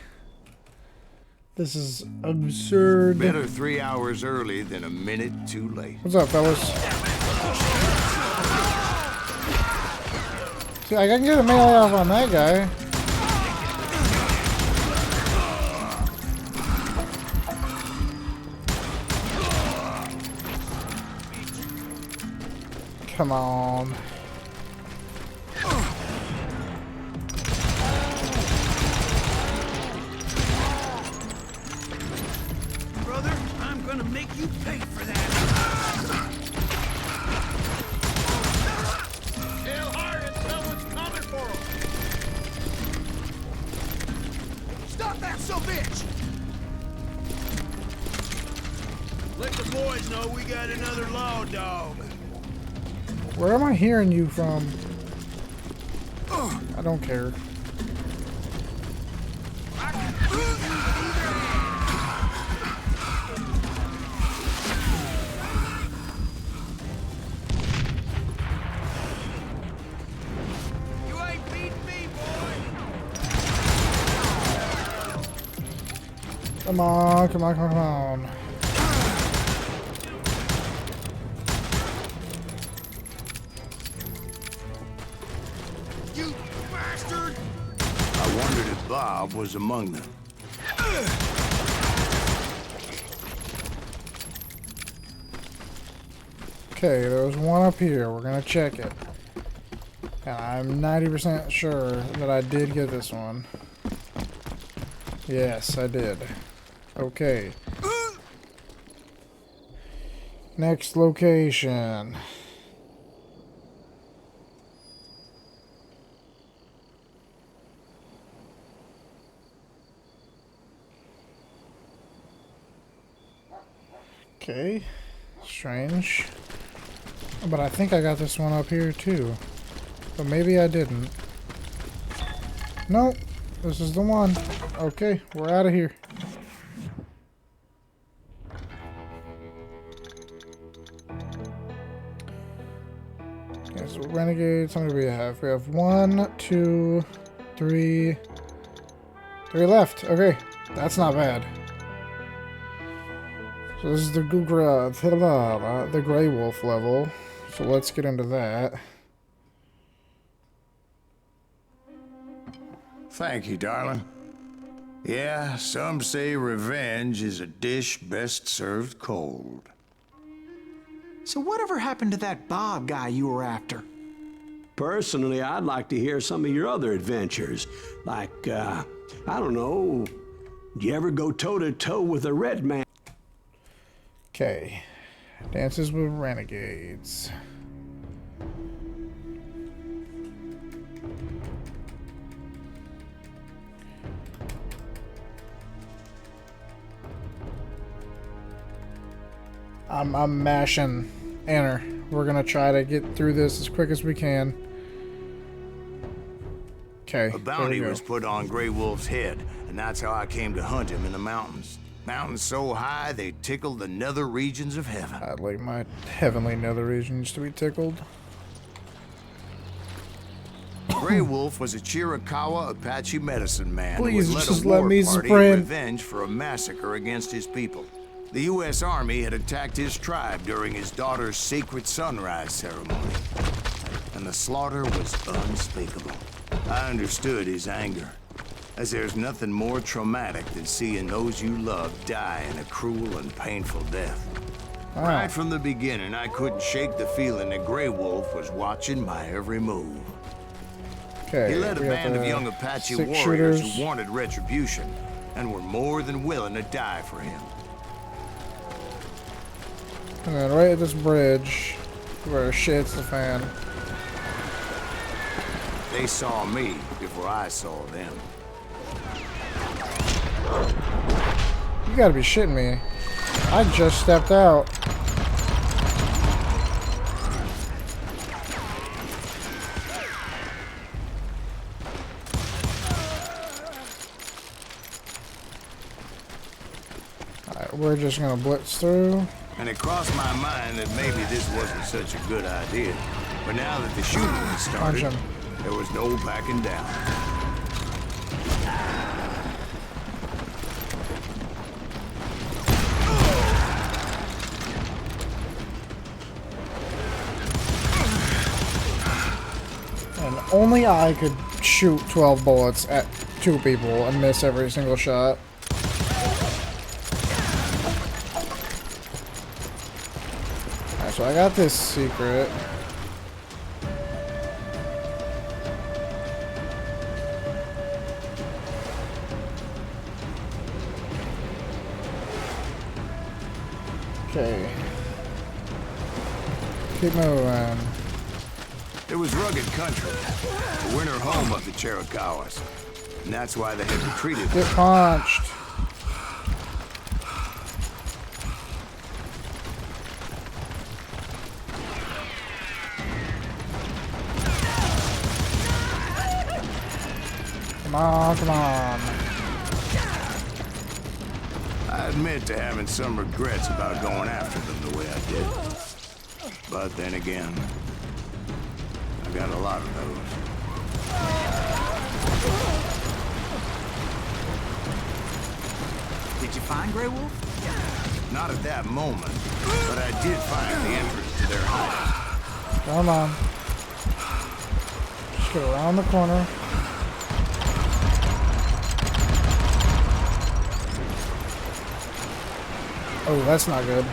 This is absurd. Better 3 hours early than a minute too late. What's up, fellas? See, I can get a melee off on that guy. Come on. Brother, I'm gonna make you pay for that. Tell Hardin someone's coming for him. Stop that son bitch! Let the boys know we got another law dog. Where am I hearing you from? I don't care. You ain't beating me, boy! Come on, come on, come on. You bastard! I wondered if Bob was among them. Okay, there was one up here. We're gonna check it. And I'm 90% sure that I did get this one. Yes, I did. Okay. Next location. Okay. Strange. But I think I got this one up here too. But maybe I didn't. Nope. This is the one. Okay, we're out of here. Okay, so renegades, how many do we have? We have 1, 2, 3. 3 left. Okay, that's not bad. So this is the the Grey Wolf level. So let's get into that. Thank you, darling. Yeah, some say revenge is a dish best served cold. So whatever happened to that Bob guy you were after? Personally, I'd like to hear some of your other adventures. Like, I don't know, did you ever go toe-to-toe with a red man? Okay. Dances with renegades. I'm mashing enter. We're gonna try to get through this as quick as we can. Okay. A bounty was put on Grey Wolf's head, and that's how I came to hunt him in the mountains. Mountains so high they tickled the nether regions of heaven. I'd like my heavenly nether regions to be tickled. Grey Wolf was a Chiricahua Apache medicine man Please who had just led a let war me party in sprint. revenge for a massacre against his people. The U.S. Army had attacked his tribe during his daughter's sacred sunrise ceremony, and the slaughter was unspeakable. I understood his anger, as there's nothing more traumatic than seeing those you love die in a cruel and painful death. Wow. Right from the beginning, I couldn't shake the feeling that Grey Wolf was watching my every move. Okay. He led a we got band of the young Apache 6 warriors shooters. who wanted retribution and were more than willing to die for him. And then right at this bridge, where shit hits the fan. They saw me before I saw them. You gotta be shitting me. I just stepped out. Alright, we're just gonna blitz through. And it crossed my mind that maybe this wasn't such a good idea. But now that the shooting had started, Punch him. there was no backing down. And only I could shoot 12 bullets at 2 people and miss every single shot. Alright, so I got this secret. Okay. Keep moving. It was rugged country, the winter home of the Chiricahuas. And that's why they had retreated. Get punched. Come on, come on. I admit to having some regrets about going after them the way I did. But then again, I got a lot of those. Did you find Grey Wolf? Not at that moment, but I did find the entrance to their hide. Come on. Just go around the corner. Oh, that's not good.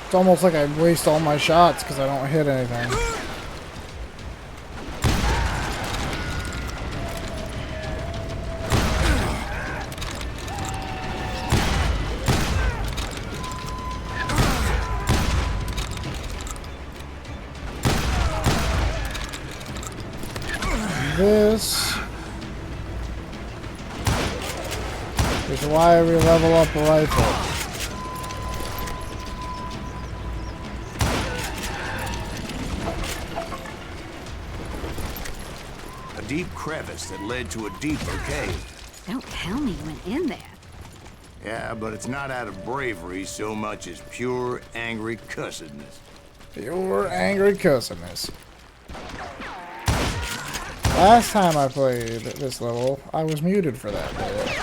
It's almost like I waste all my shots because I don't hit anything. This is why we level up a rifle. A deep crevice that led to a deeper cave. Don't tell me you went in there. Yeah, but it's not out of bravery so much as pure angry cussedness. Pure angry cussedness. Last time I played this level, I was muted for that bit.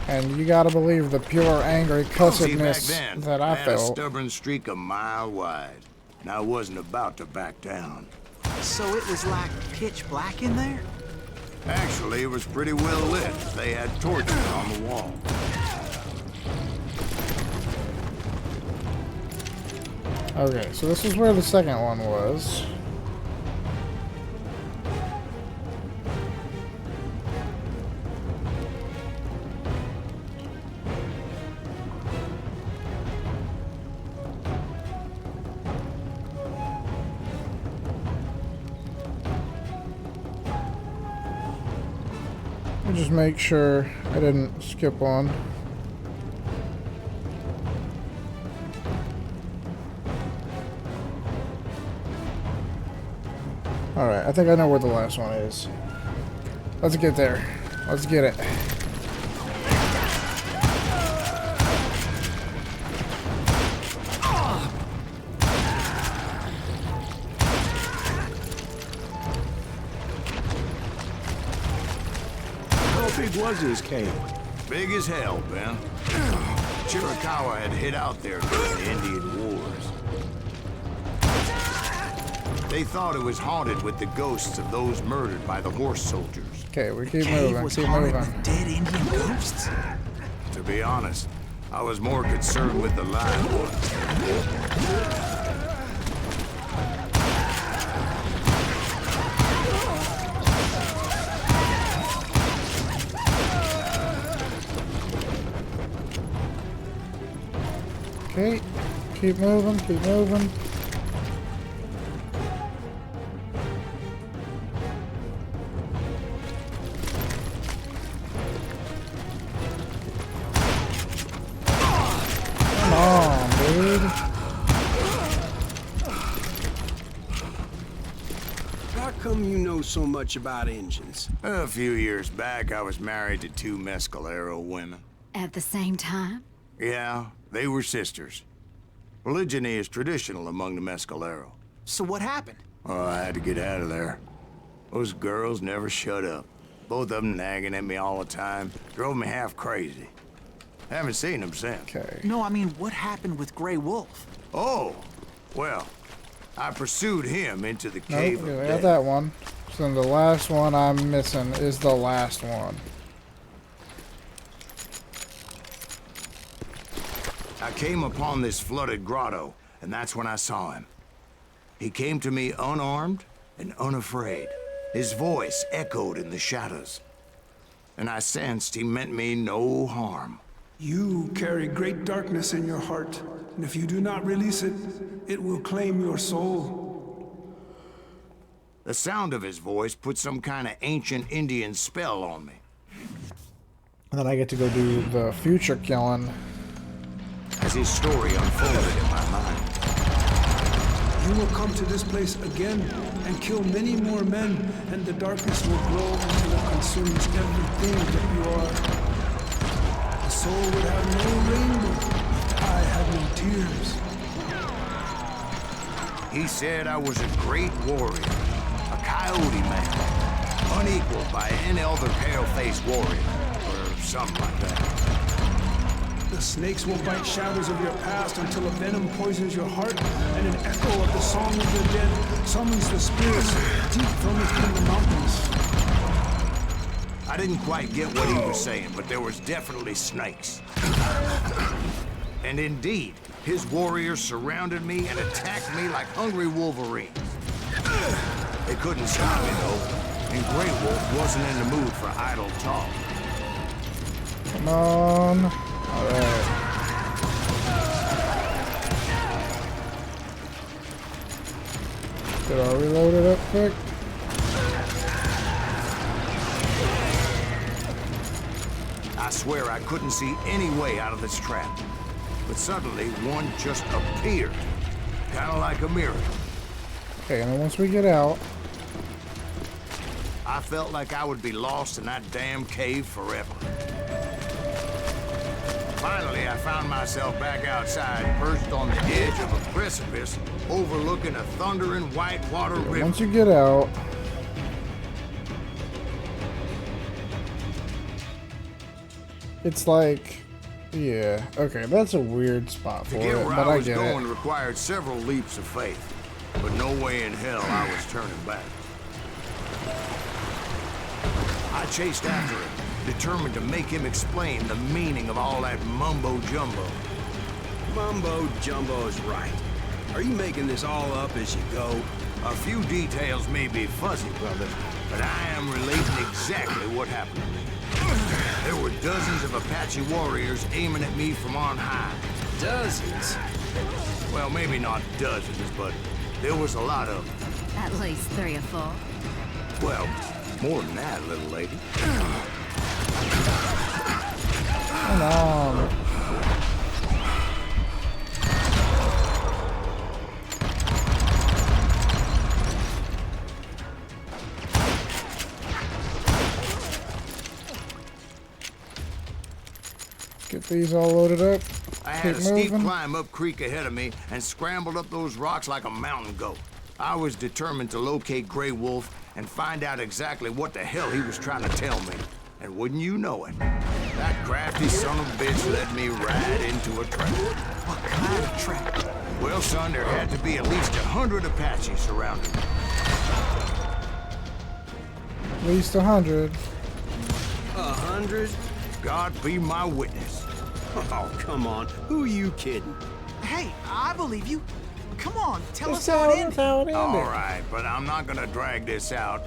And you gotta believe the pure angry cussedness that I had a felt. stubborn streak a mile wide, and I wasn't about to back down. So it was like pitch black in there? Actually, it was pretty well lit. They had torches on the wall. Okay, so this is where the second one was. Just make sure I didn't skip one. Alright, I think I know where the last one is. Let's get there. Let's get it. How big was this cave? Big as hell, Ben. Chiricahua had hid out there during the Indian Wars. They thought it was haunted with the ghosts of those murdered by the horse soldiers. Okay, we keep Cave moving, was keep haunted moving. with dead Indian ghosts? To be honest, I was more concerned with the live ones. Okay, keep moving, keep moving. Come on, dude. How come you know so much about engines? A few years back, I was married to two Mescalero women. At the same time? Yeah, they were sisters. Polygyny is traditional among the Mescalero. So what happened? Oh, I had to get out of there. Those girls never shut up. Both of them nagging at me all the time. Drove me half crazy. Haven't seen them since. Okay. No, I mean, what happened with Grey Wolf? Oh, well, I pursued him into the Nope, cave okay, of I got death. that one. So then the last one I'm missing is the last one. I came upon this flooded grotto, and that's when I saw him. He came to me unarmed and unafraid. His voice echoed in the shadows, and I sensed he meant me no harm. You carry great darkness in your heart, and if you do not release it, it will claim your soul. The sound of his voice put some kind of ancient Indian spell on me. And then I get to go do the future killing. As his story unfolded in my mind. You will come to this place again and kill many more men, and the darkness will grow until it consumes everything that you are. The soul would have no rainbow if the eye had no tears. He said I was a great warrior, a coyote man, unequaled by any other pale-faced warrior, or something like that. The snakes will bite shadows of your past until a venom poisons your heart, and an echo of the song of the dead summons the spirits deep from within the mountains. I didn't quite get what he was saying, but there was definitely snakes. And indeed, his warriors surrounded me and attacked me like hungry wolverines. They couldn't stop me, though, and Grey Wolf wasn't in the mood for idle talk. Come on. Alright. Did I reload it up quick? I swear I couldn't see any way out of this trap. But suddenly, one just appeared. Kind of like a miracle. Okay, and then once we get out... I felt like I would be lost in that damn cave forever. Finally, I found myself back outside, perched on the edge of a precipice, overlooking a thundering whitewater river. Once you get out... It's like... Yeah, okay, that's a weird spot for to get it, where but I I was get going it. required several leaps of faith. But no way in hell I was turning back. I chased after him, determined to make him explain the meaning of all that mumbo-jumbo. Mumbo-jumbo's right. Are you making this all up as you go? A few details may be fuzzy, brother, but I am relating exactly what happened to me. There were dozens of Apache warriors aiming at me from on high. Dozens? Well, maybe not dozens, but there was a lot of them. At least 3 or 4. Well, more than that, little lady. Come on. Get these all loaded up. I had Keep a steep moving. climb up creek ahead of me and scrambled up those rocks like a mountain goat. I was determined to locate Grey Wolf and find out exactly what the hell he was trying to tell me. And wouldn't you know it, that crafty son of a bitch led me right into a trap. What kind of trap? Well, son, there had to be at least 100 Apaches surrounding me. At least 100. 100? God be my witness. Oh, come on. Who are you kidding? Hey, I believe you. Come on, tell us That's how it ended. how it ended. All right, but I'm not gonna drag this out.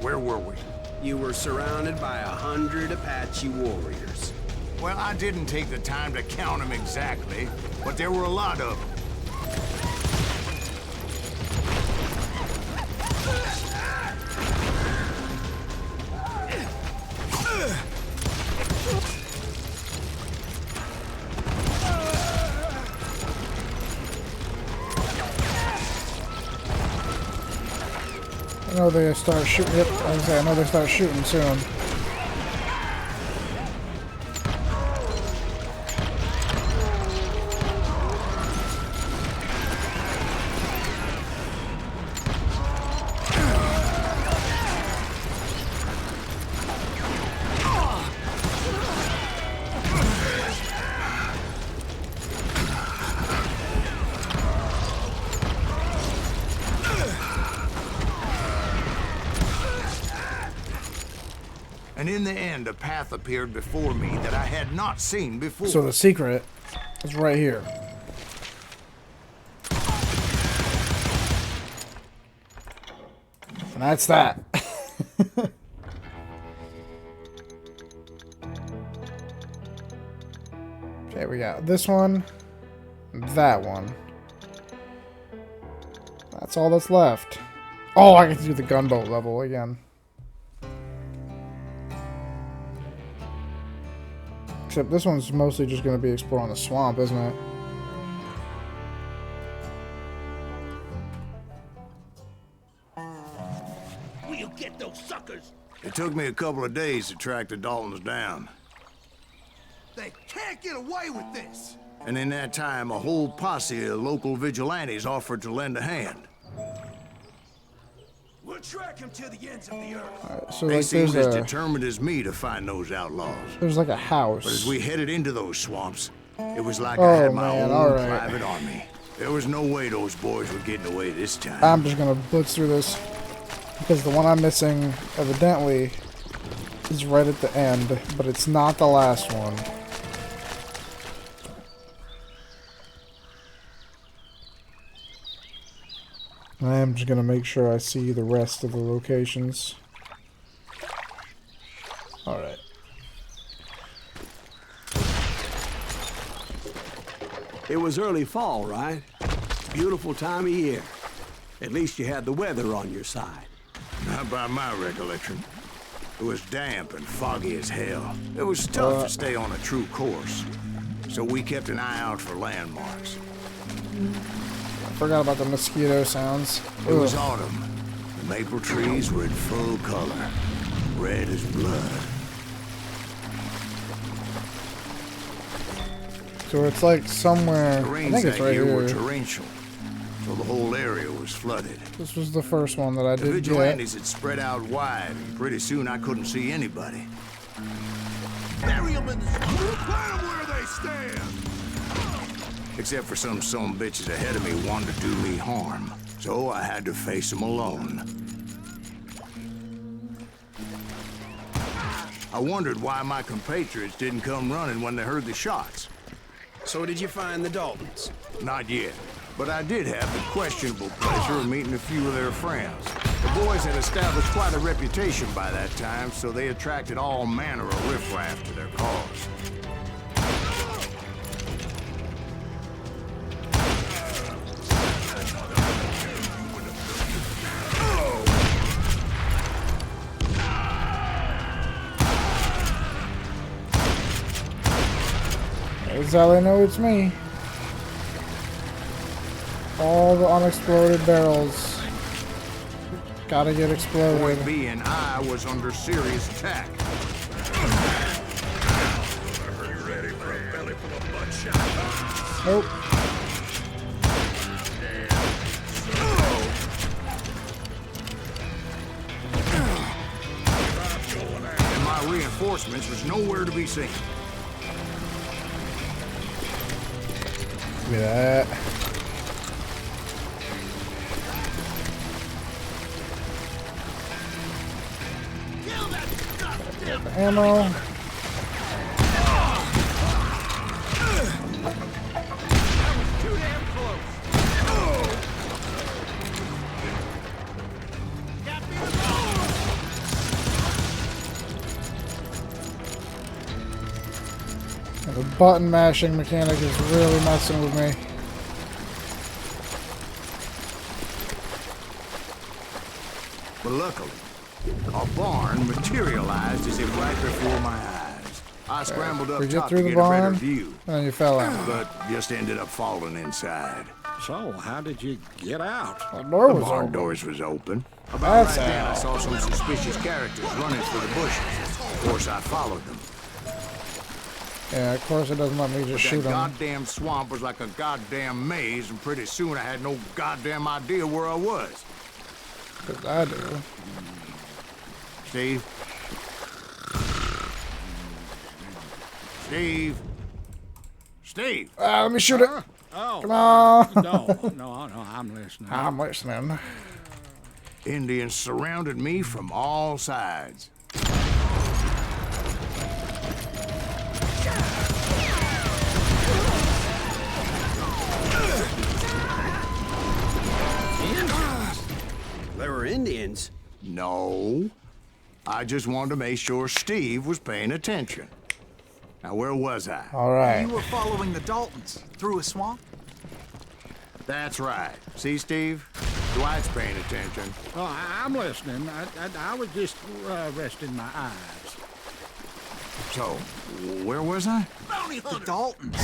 Where were we? You were surrounded by 100 Apache warriors. Well, I didn't take the time to count them exactly, but there were a lot of them. I know they start shooting. Yep, I know they start shooting soon. And in the end, a path appeared before me that I had not seen before. So the secret is right here. And that's that. Okay, we got this one, that one. That's all that's left. Oh, I get to do the gunboat level again. Except this one's mostly just going to be exploring the swamp, isn't it? We'll get those suckers. It took me a couple of days to track the Daltons down. They can't get away with this. And in that time, a whole posse of local vigilantes offered to lend a hand. We'll track him to the ends of the earth. Alright, so They like seemed there's as a determined as me to find those outlaws. there's like a house. But as we headed into those swamps, it was like I Oh, had my man, own alright. private army. There was no way those boys were getting away this time. I'm just gonna blitz through this because the one I'm missing evidently is right at the end, but it's not the last one. I am just gonna make sure I see the rest of the locations. Alright. It was early fall, right? Beautiful time of year. At least you had the weather on your side. Not by my recollection. It was damp and foggy as hell. It was tough to stay on a true course. So we kept an eye out for landmarks. I forgot about the mosquito sounds. It was Ugh. autumn. The maple trees were in full color. Red as blood. So it's like somewhere. The I rains think it's that right year were here. torrential. So the whole area was flooded. This was the first one that I The did get. vigilantes had spread out wide, and pretty soon I couldn't see anybody. Bury them in the swamp. Plant them where they stand. Except for some bitches ahead of me wanted to do me harm. So I had to face them alone. I wondered why my compatriots didn't come running when they heard the shots. So did you find the Daltons? Not yet. But I did have the questionable pleasure of meeting a few of their friends. The boys had established quite a reputation by that time, so they attracted all manner of riffraff to their cause. That's how they know it's me. All the unexploded barrels gotta get exploded. Point being, I was under serious attack. Nope. And my reinforcements was nowhere to be seen. Look at that. Get the ammo. And the button mashing mechanic is really messing with me. But luckily, a barn materialized as if right before my eyes. I scrambled up We get top through to the get a better barn, view, and then you fell out. but just ended up falling inside. So, how did you get out? The door The was barn open. doors was open. About That's right then, I how. saw some suspicious characters running through the bushes. Of course, I followed them. Yeah, of course it doesn't let me just shoot That him. goddamn swamp was like a goddamn maze, and pretty soon I had no goddamn idea where I was. 'Cause I do. Steve? Steve? Steve? Let me shoot it. Oh, Come on. no, I'm listening. I'm listening. Indians surrounded me from all sides. There were Indians. No. I just wanted to make sure Steve was paying attention. Now, where was I? All right. You were following the Daltons through a swamp? That's right. See, Steve? Dwight's paying attention. Oh, I'm listening. I was just resting my eyes. So, where was I? The Daltons.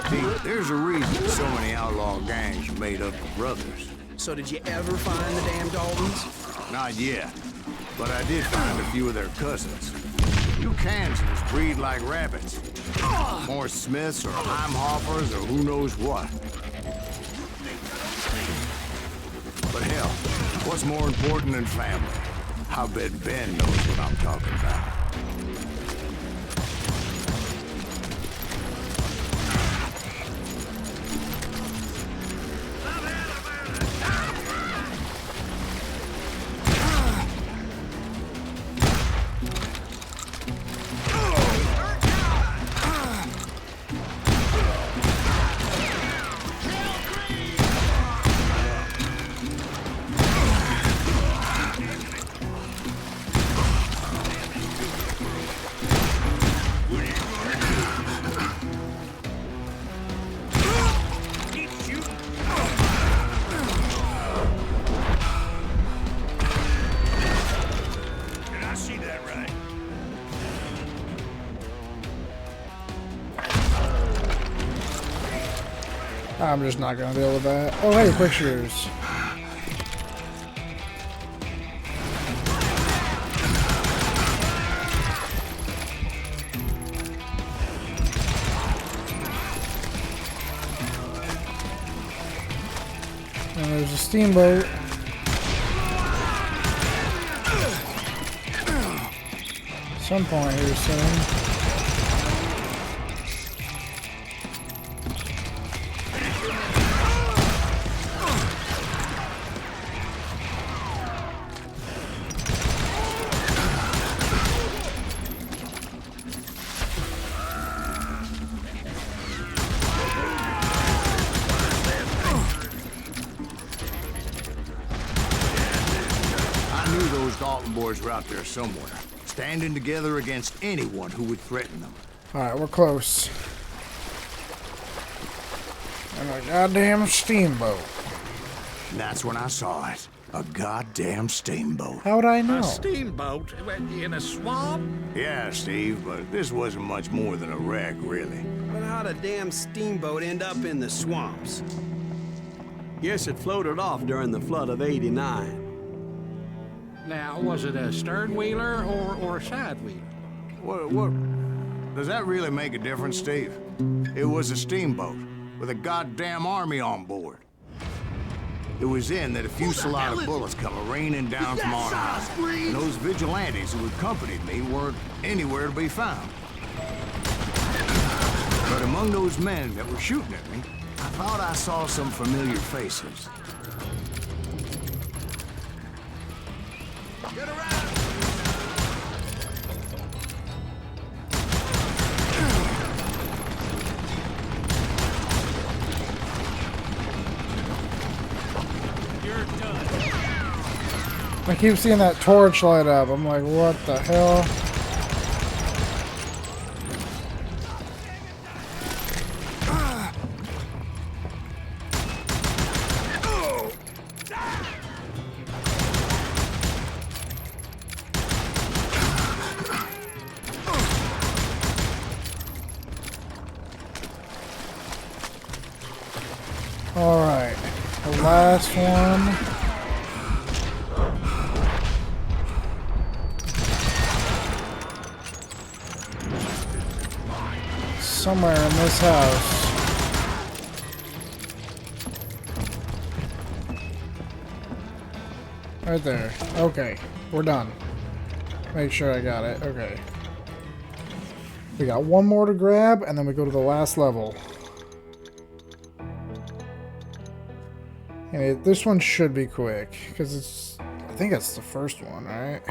See, there's a reason so many outlaw gangs are made up of brothers. So did you ever find the damn Daltons? Not yet, but I did find a few of their cousins. You Kansans breed like rabbits. More Smiths or Heimhoffers or who knows what. But hell, what's more important than family? I bet Ben knows what I'm talking about. I'm just not gonna deal with that. Oh, hey, pictures. And there's a steamboat. Some point here soon. Dalton boys were out there somewhere, standing together against anyone who would threaten them. Alright, we're close. And a goddamn steamboat. And that's when I saw it. A goddamn steamboat. How would I know? A steamboat in a swamp? Yeah, Steve, but this wasn't much more than a wreck, really. But how'd a damn steamboat end up in the swamps? Guess it floated off during the flood of '89. Now, was it a stern wheeler or a side wheeler? What? Does that really make a difference, Steve? It was a steamboat with a goddamn army on board. It was then that a fusillade of bullets come raining down from on high, and those vigilantes who accompanied me weren't anywhere to be found. But among those men that were shooting at me, I thought I saw some familiar faces. Get around! You're done. I keep seeing that torch light up. I'm like, what the hell? Alright, the last one. Somewhere in this house. Right there. Okay, we're done. Make sure I got it. Okay. We got one more to grab, and then we go to the last level. And this one should be quick, because it's... I think it's the first one, right?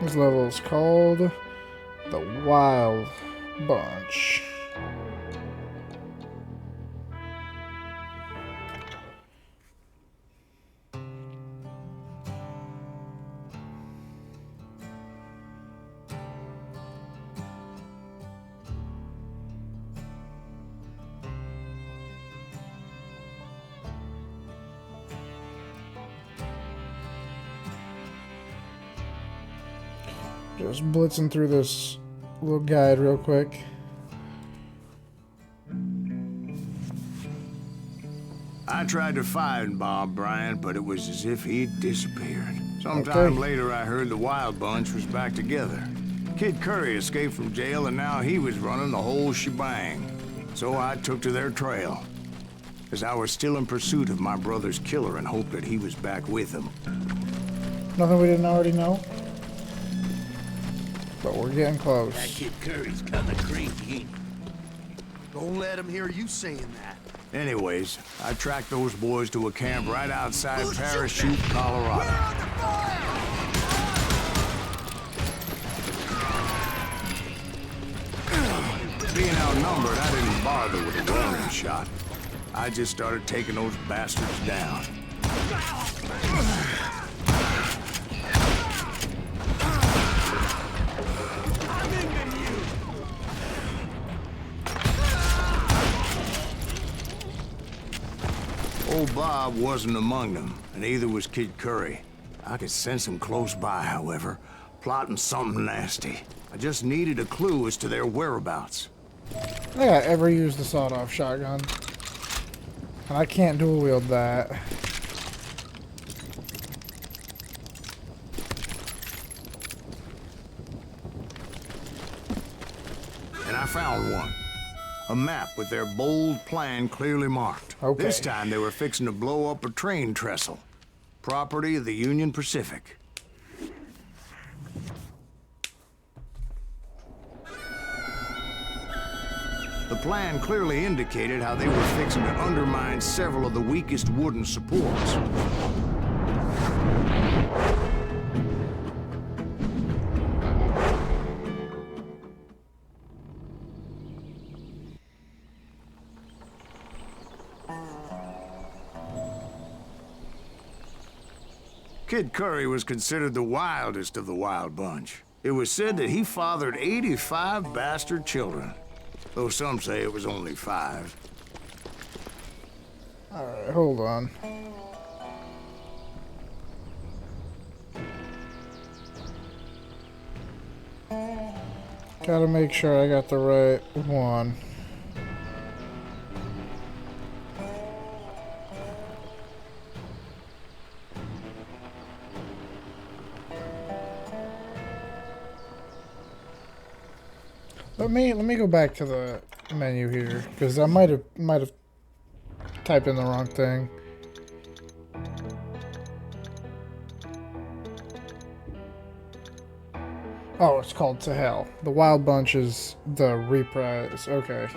This level is called the Wild Bunch. Just blitzing through this little guide real quick. I tried to find Bob Bryant, but it was as if he'd disappeared. Sometime later, I heard the Wild Bunch was back together. Kid Curry escaped from jail, and now he was running the whole shebang. So I took to their trail, as I was still in pursuit of my brother's killer and hoped that he was back with him. Nothing we didn't already know? But we're getting close. That Kid Curry's kinda crazy, ain't he? Don't let him hear you saying that. Anyways, I tracked those boys to a camp right outside Parachute, Colorado. Being outnumbered, I didn't bother with a warning shot. I just started taking those bastards down. Old Bob wasn't among them, and neither was Kid Curry. I could sense him close by, however, plotting something nasty. I just needed a clue as to their whereabouts. I think I ever used the sawed-off shotgun. And I can't dual wield that. And I found one. A map with their bold plan clearly marked. Okay. This time they were fixing to blow up a train trestle. Property of the Union Pacific. The plan clearly indicated how they were fixing to undermine several of the weakest wooden supports. Kid Curry was considered the wildest of the Wild Bunch. It was said that he fathered 85 bastard children, though some say it was only 5. Alright, hold on. Gotta make sure I got the right one. Let me go back to the menu here, because I might have typed in the wrong thing. Oh, it's called To Hell. The Wild Bunch is the reprise. Okay.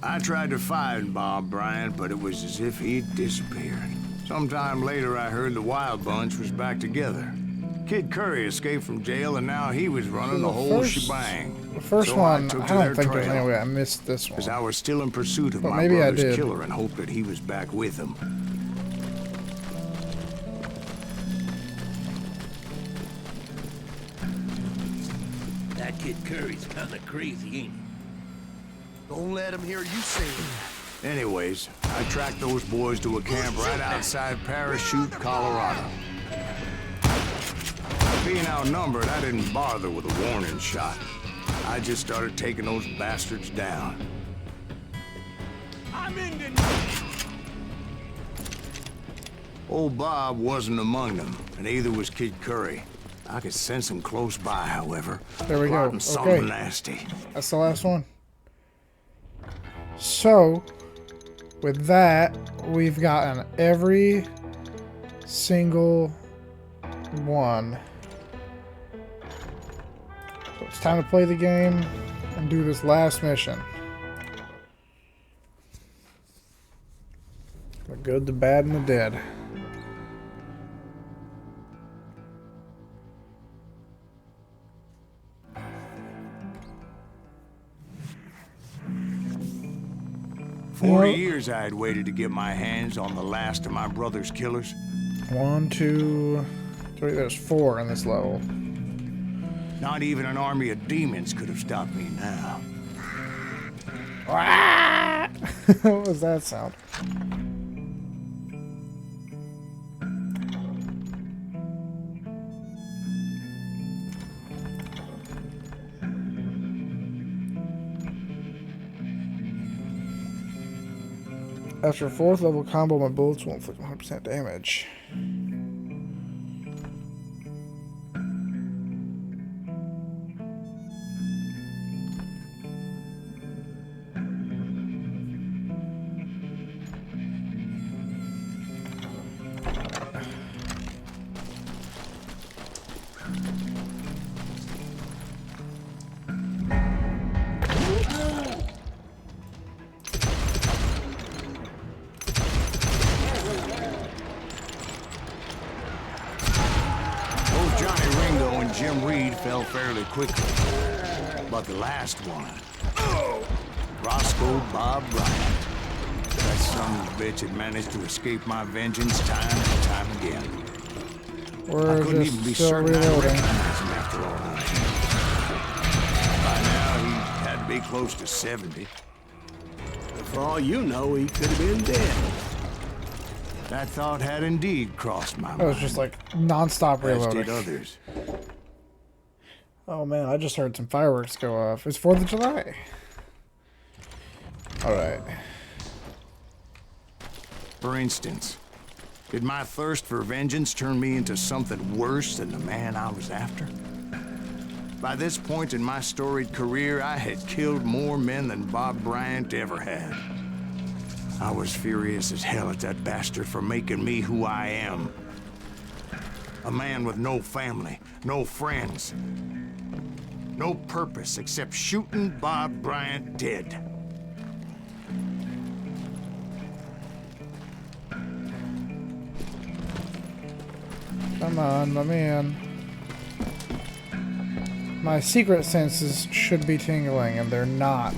I tried to find Bob Bryant, but it was as if he'd disappeared. Sometime later, I heard the Wild Bunch was back together. Kid Curry escaped from jail, and now he was running the whole shebang. The first one, I don't think there's any way I missed this one. Because I was still in pursuit of But my maybe I brother's did. killer and hoped that he was back with him. That Kid Curry's kinda crazy, ain't he? Don't let him hear you say it. Anyways, I tracked those boys to a camp right outside Parachute, Colorado. Being outnumbered, I didn't bother with a warning shot. I just started taking those bastards down. I'm ending. Old Bob wasn't among them, and neither was Kid Curry. I could sense him close by, however. There we go. Plotting something Okay. nasty. That's the last one. So, with that, we've gotten every single one. So it's time to play the game and do this last mission. The good, the bad, and the dead. 40 years I had waited to get my hands on the last of my brother's killers. 1, 2, 3. There's 4 in this level. Not even an army of demons could have stopped me now. What was that sound? After a 4th level combo, my bullets will inflict 100% damage. Jim Reed fell fairly quickly, but the last one, Roscoe Bob Bryant, that son of a bitch had managed to escape my vengeance time and time again. We're I couldn't even be still certain I reloading. recognized him after all that. By now, he had to be close to 70. But for all you know, he could have been dead. That thought had indeed crossed my mind. It was just like non-stop As reloading. did others. Oh man, I just heard some fireworks go off. It's 4th of July. Alright. For instance, did my thirst for vengeance turn me into something worse than the man I was after? By this point in my storied career, I had killed more men than Bob Bryant ever had. I was furious as hell at that bastard for making me who I am. A man with no family, no friends, no purpose except shooting Bob Bryant dead. Come on, let me in. My secret senses should be tingling, and they're not.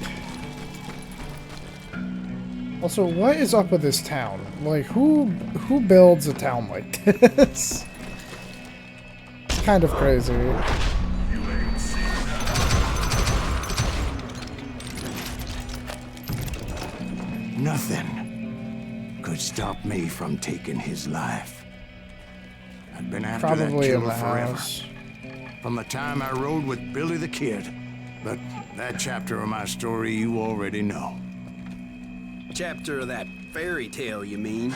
Also, what is up with this town? Like, who builds a town like this? It's kind of crazy. Nothing could stop me from taking his life. I'd been after that Probably in killer the forever. house. From the time I rode with Billy the Kid. But that chapter of my story you already know. Chapter of that fairy tale, you mean?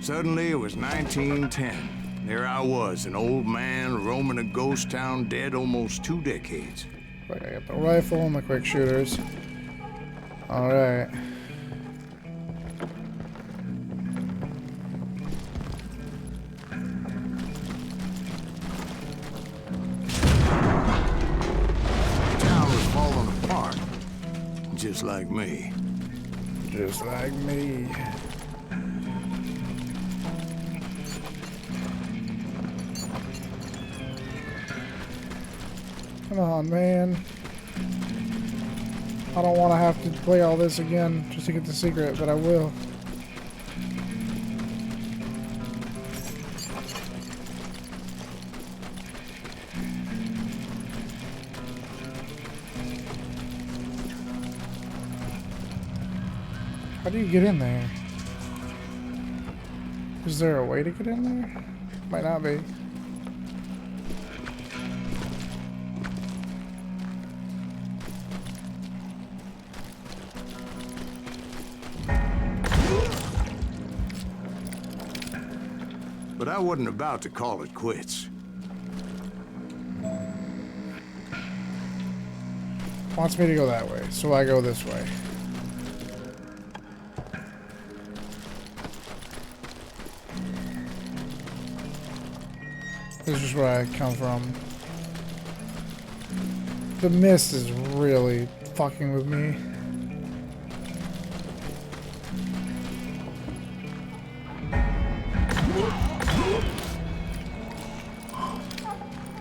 Suddenly, it was 1910. There I was, an old man roaming a ghost town dead almost 2 decades. Like, I got the rifle and the quick shooters. Alright. The town was falling apart. Just like me. Just like me. Come on, man. I don't want to have to play all this again just to get the secret, but I will. How do you get in there? Is there a way to get in there? Might not be. But I wasn't about to call it quits. Wants me to go that way, so I go this way. This is where I come from. The mist is really fucking with me.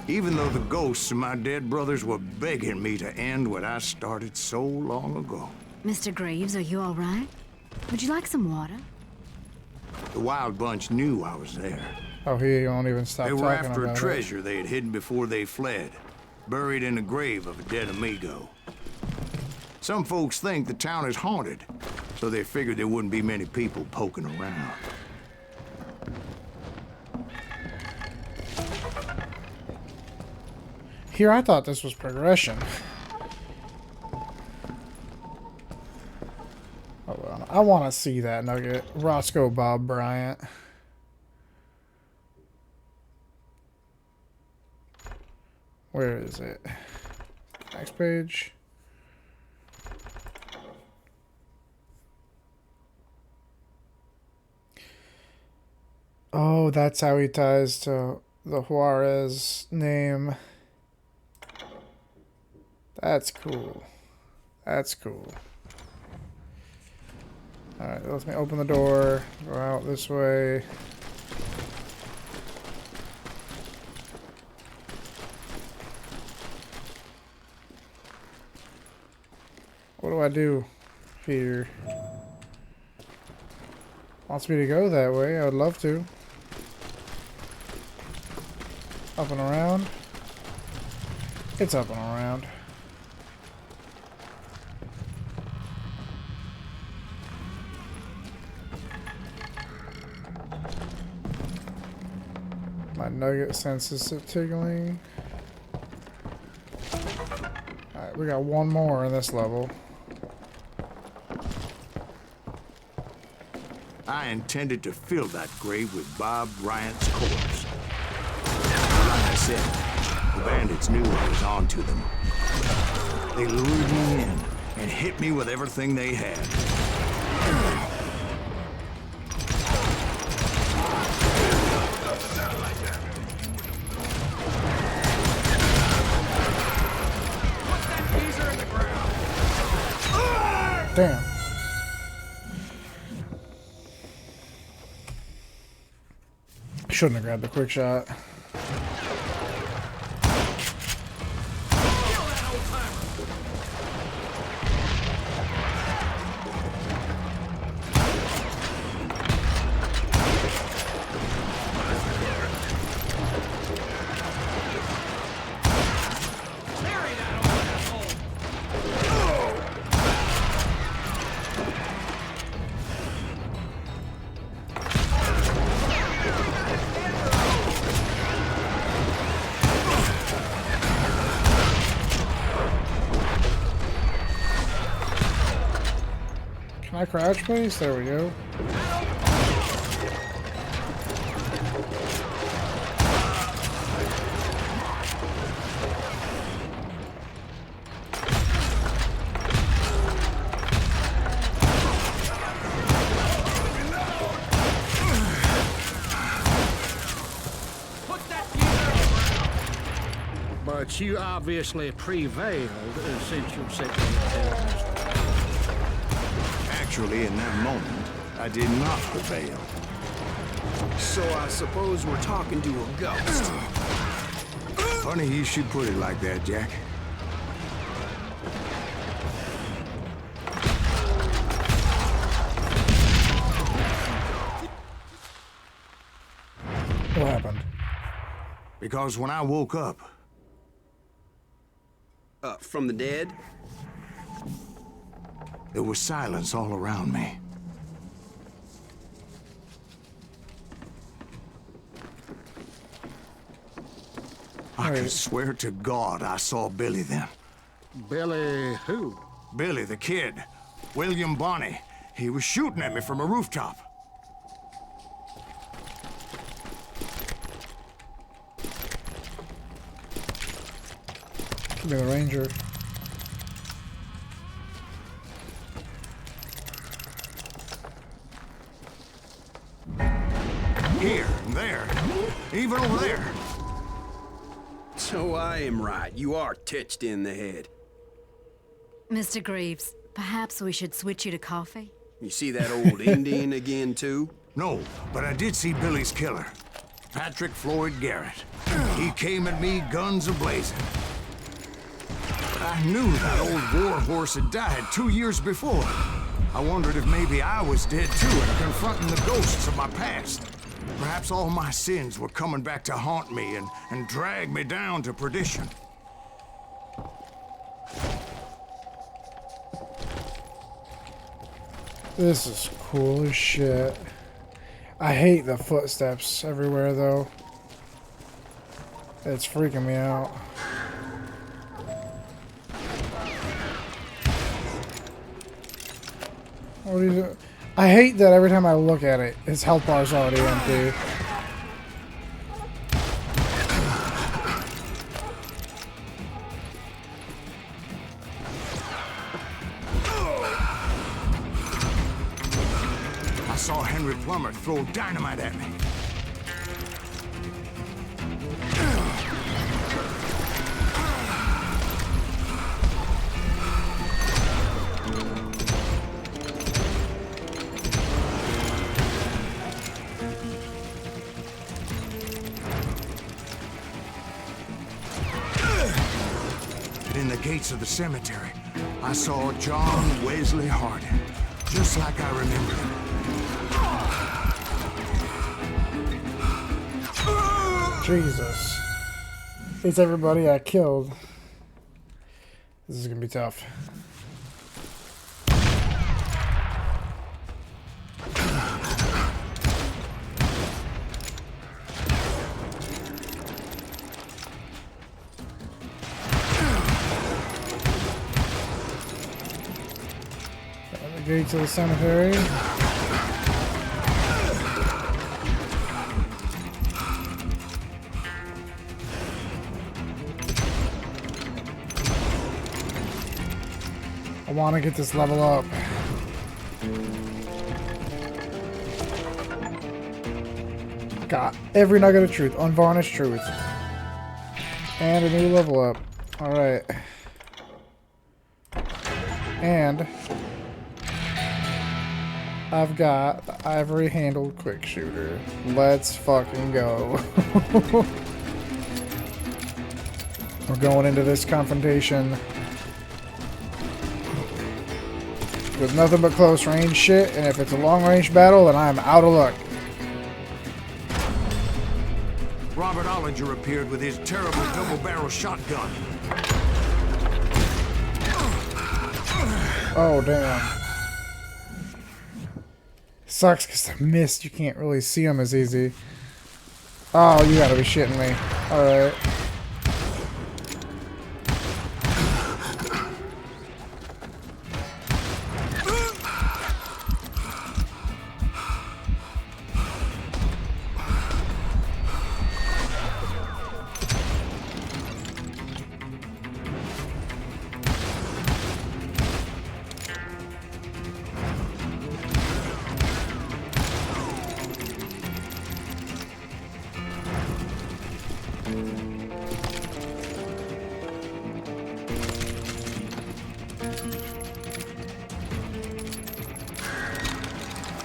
Even though the ghosts of my dead brothers were begging me to end what I started so long ago. Mr. Graves, are you all right? Would you like some water? The Wild Bunch knew I was there. Oh, he won't even stop They talking were about after a it. treasure they had hidden before they fled, buried in the grave of a dead amigo. Some folks think the town is haunted, so they figured there wouldn't be many people poking around. Here, I thought this was progression. Hold on. I want to see that nugget. Roscoe Bob Bryant. Where is it? Next page. Oh, that's how he ties to the Juarez name. That's cool. That's cool. Alright, let me open the door. Go out this way. What do I do here? Wants me to go that way. I would love to. Up and around. It's up and around. My nugget senses it tickling. Alright, we got one more in this level. I intended to fill that grave with Bob Bryant's corpse. Like I said, the bandits knew I was on to them. They lured me in and hit me with everything they had. Damn. Shouldn't have grabbed the quick shot. Can I crouch, please? There we go. But you obviously prevailed since you said that. Actually, in that moment, I did not prevail. So I suppose we're talking to a ghost. Funny you should put it like that, Jack. What happened? Because when I woke up, From the dead? there was silence all around me. I could swear to God I saw Billy then. Billy who? Billy, the kid. William Bonney. He was shooting at me from a rooftop. Give me the ranger. Here, and there, even over there. So I am right. You are touched in the head. Mr. Graves, perhaps we should switch you to coffee? You see that old Indian again, too? No, but I did see Billy's killer, Patrick Floyd Garrett. He came at me guns a-blazing. I knew that old war horse had died 2 years before. I wondered if maybe I was dead too and confronting the ghosts of my past. Perhaps all my sins were coming back to haunt me and drag me down to perdition. This is cool as shit. I hate the footsteps everywhere though. It's freaking me out. What is it? I hate that every time I look at it, his health bar is already empty. I saw Henry Plummer throw dynamite at me. In the gates of the cemetery, I saw John Wesley Hardin, just like I remember him. Jesus. It's everybody I killed. This is gonna be tough. Gates of the cemetery. I want to get this level up. Got every nugget of truth, unvarnished truth. And a new level up. Alright. And I've got the ivory handled quick shooter. Let's fucking go. We're going into this confrontation with nothing but close range shit, and if it's a long range battle, then I'm out of luck. Robert Ollinger appeared with his terrible double-barrel shotgun. Oh, damn. Sucks because the mist, you can't really see them as easy. Oh, you gotta be shitting me. Alright.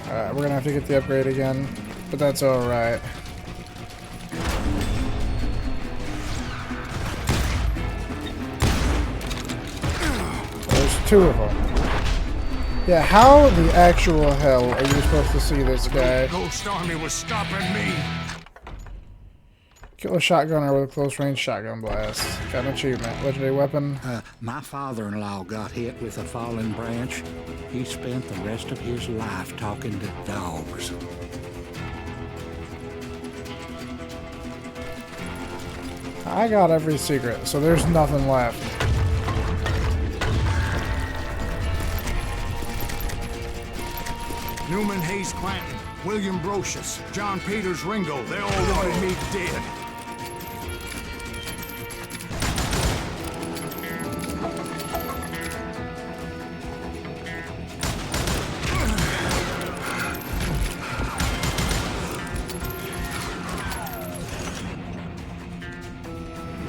Alright, we're gonna have to get the upgrade again, but that's alright. There's two of them. Yeah, how the actual hell are you supposed to see this guy? Ghost Army was stopping me. Kill a shotgunner with a close range shotgun blast. Got an achievement. Legendary weapon. My father-in-law got hit with a fallen branch. He spent the rest of his life talking to dogs. I got every secret, so there's nothing left. Newman Hayes Clanton, William Brocious, John Peters Ringo, they all wanted me dead.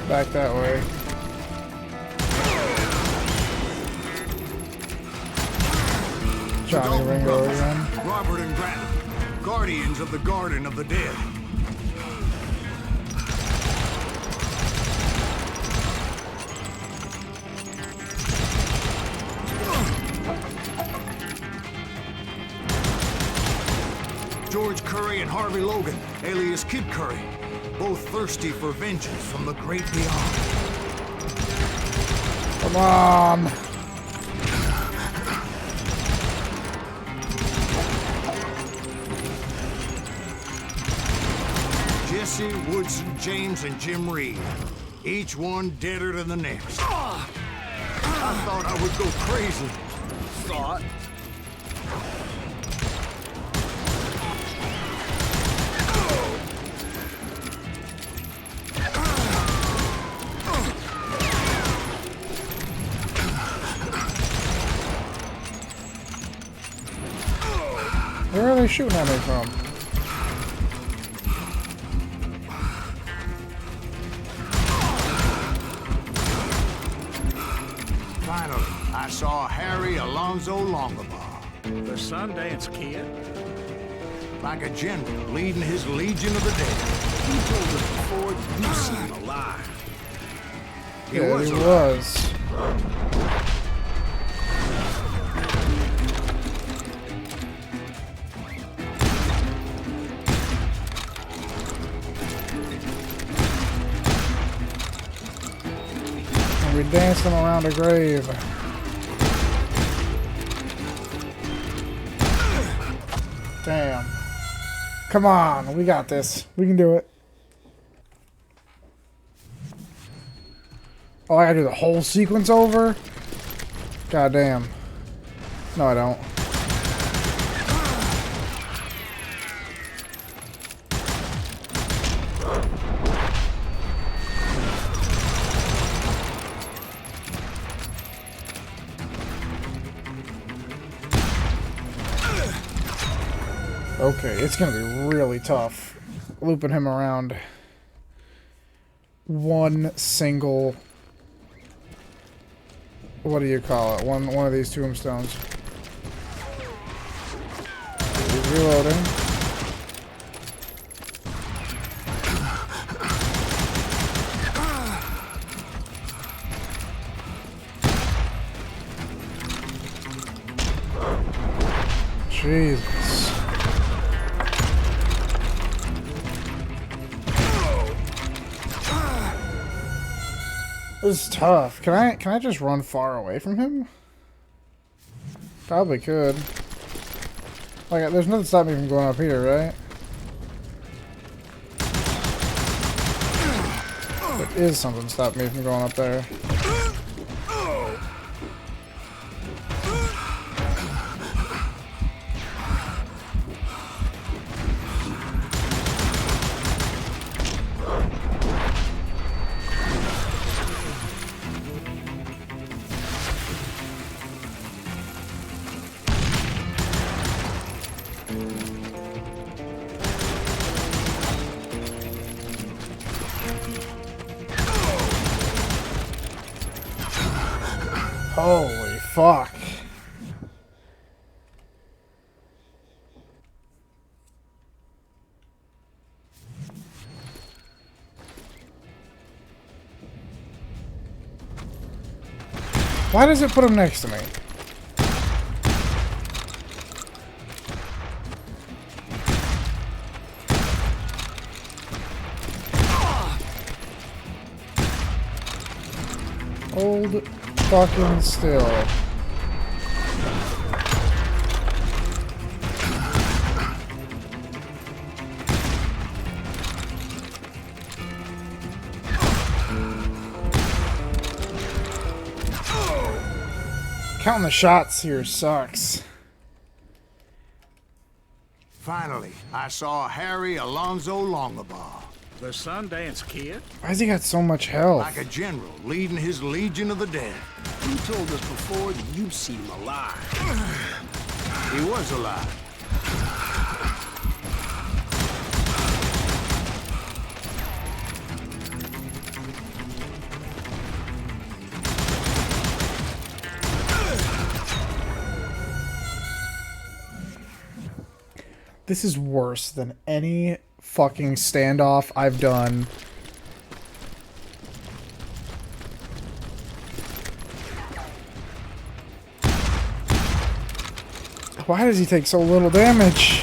Back that way. Johnny Ringo again. Robert and Grattan, guardians of the Garden of the Dead. and Harvey Logan, alias Kid Curry, both thirsty for vengeance from the great beyond. Come on. Jesse, Woodson, James, and Jim Reed. Each one deader than the next. I thought I would go crazy. Thought. Where are they shooting at me from? Finally, I saw Harry Alonzo Longabaugh. The Sundance Kid? Like a general leading his legion of the dead. You told us before that you've seen him alive. He Yeah, was he alive. was. And we danced him around a grave. Damn. Come on, we got this. We can do it. Oh, I gotta do the whole sequence over? God damn. No, I don't. Okay, it's gonna be really tough looping him around one single, what do you call it? One of these tombstones. He's reloading. Jesus. This is tough. Can I just run far away from him? Probably could. Like, there's nothing stopping me from going up here, right? There is something stopping me from going up there. Holy fuck. Why does it put him next to me? Hold fucking still. Counting the shots here sucks. Finally, I saw Harry Alonzo Longabaugh. The Sundance Kid? Why's he got so much health? Like a general leading his legion of the dead. You told us before that you've seen him alive. He was alive. This is worse than any fucking standoff I've done. Why does he take so little damage?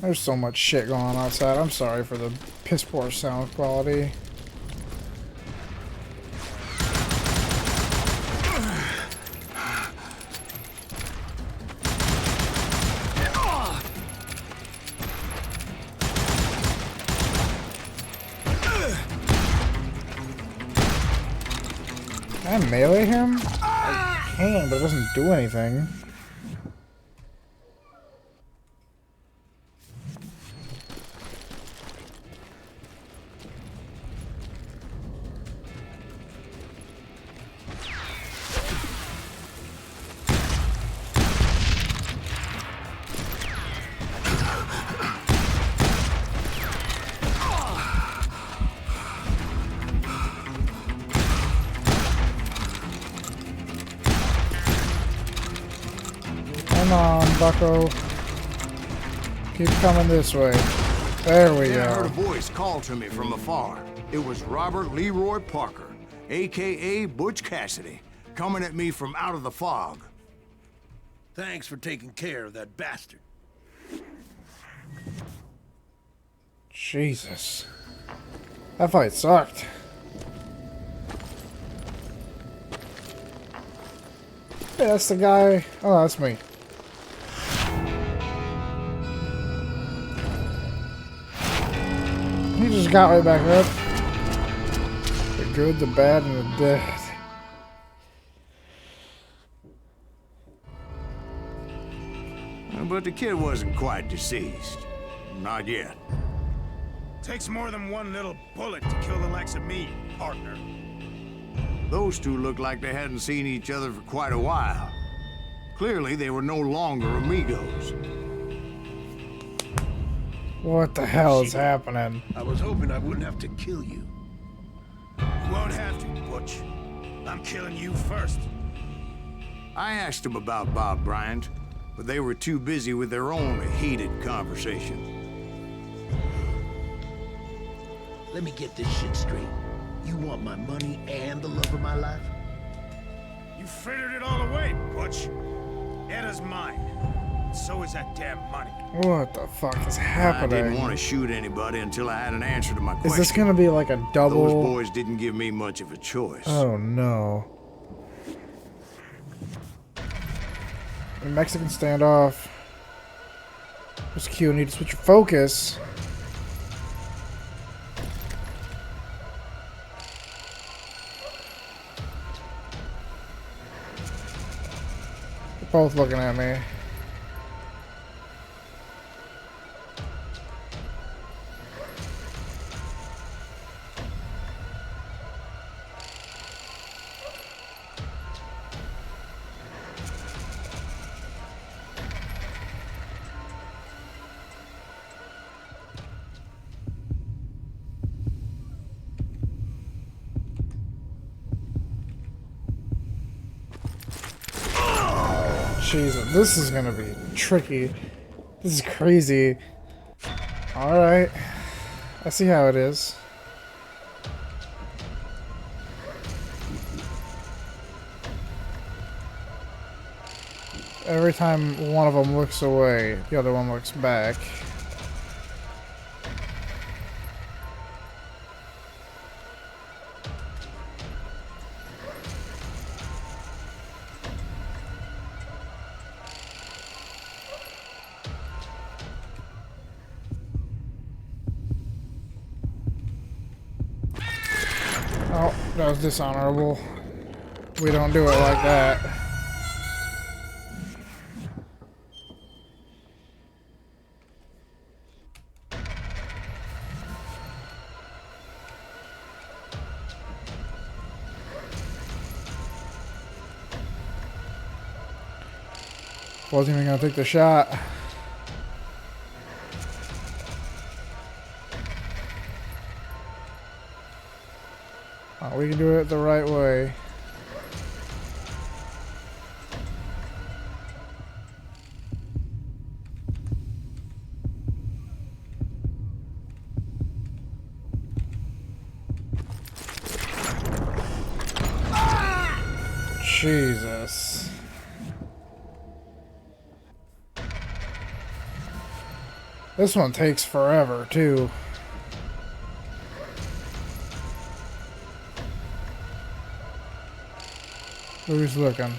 There's so much shit going on outside. I'm sorry for the piss poor sound quality. Can I melee him? I can, but it doesn't do anything. Come on, bucko. Keep coming this way. There we Then I heard a go. voice call to me from afar. It was Robert Leroy Parker, a.k.a. Butch Cassidy, coming at me from out of the fog. Thanks for taking care of that bastard. Jesus. That fight sucked. Hey, that's the guy. Oh, that's me. He just got right back up. The good, the bad, and the dead. But the kid wasn't quite deceased. Not yet. Takes more than one little bullet to kill the likes of me, partner. Those two looked like they hadn't seen each other for quite a while. Clearly, they were no longer amigos. What the hell is happening? I was hoping I wouldn't have to kill you. You won't have to, Butch. I'm killing you first. I asked them about Bob Bryant, but they were too busy with their own heated conversation. Let me get this shit straight. You want my money and the love of my life? You frittered it all away, Butch. Edda's mine. So is that damn money. What the fuck is I happening? didn't want to shoot anybody until I had an answer to my question. Is this gonna be like a double? Those boys didn't give me much of a choice. Oh no. A Mexican standoff. What's Q? Need to switch your focus. They're both looking at me. Jesus, this is gonna be tricky. This is crazy. Alright. I see how it is. Every time one of them looks away, the other one looks back. Oh, that was dishonorable. We don't do it like that. Wasn't even gonna take the shot. Oh, we can do it the right way. Jesus. This one takes forever, too. Who's looking?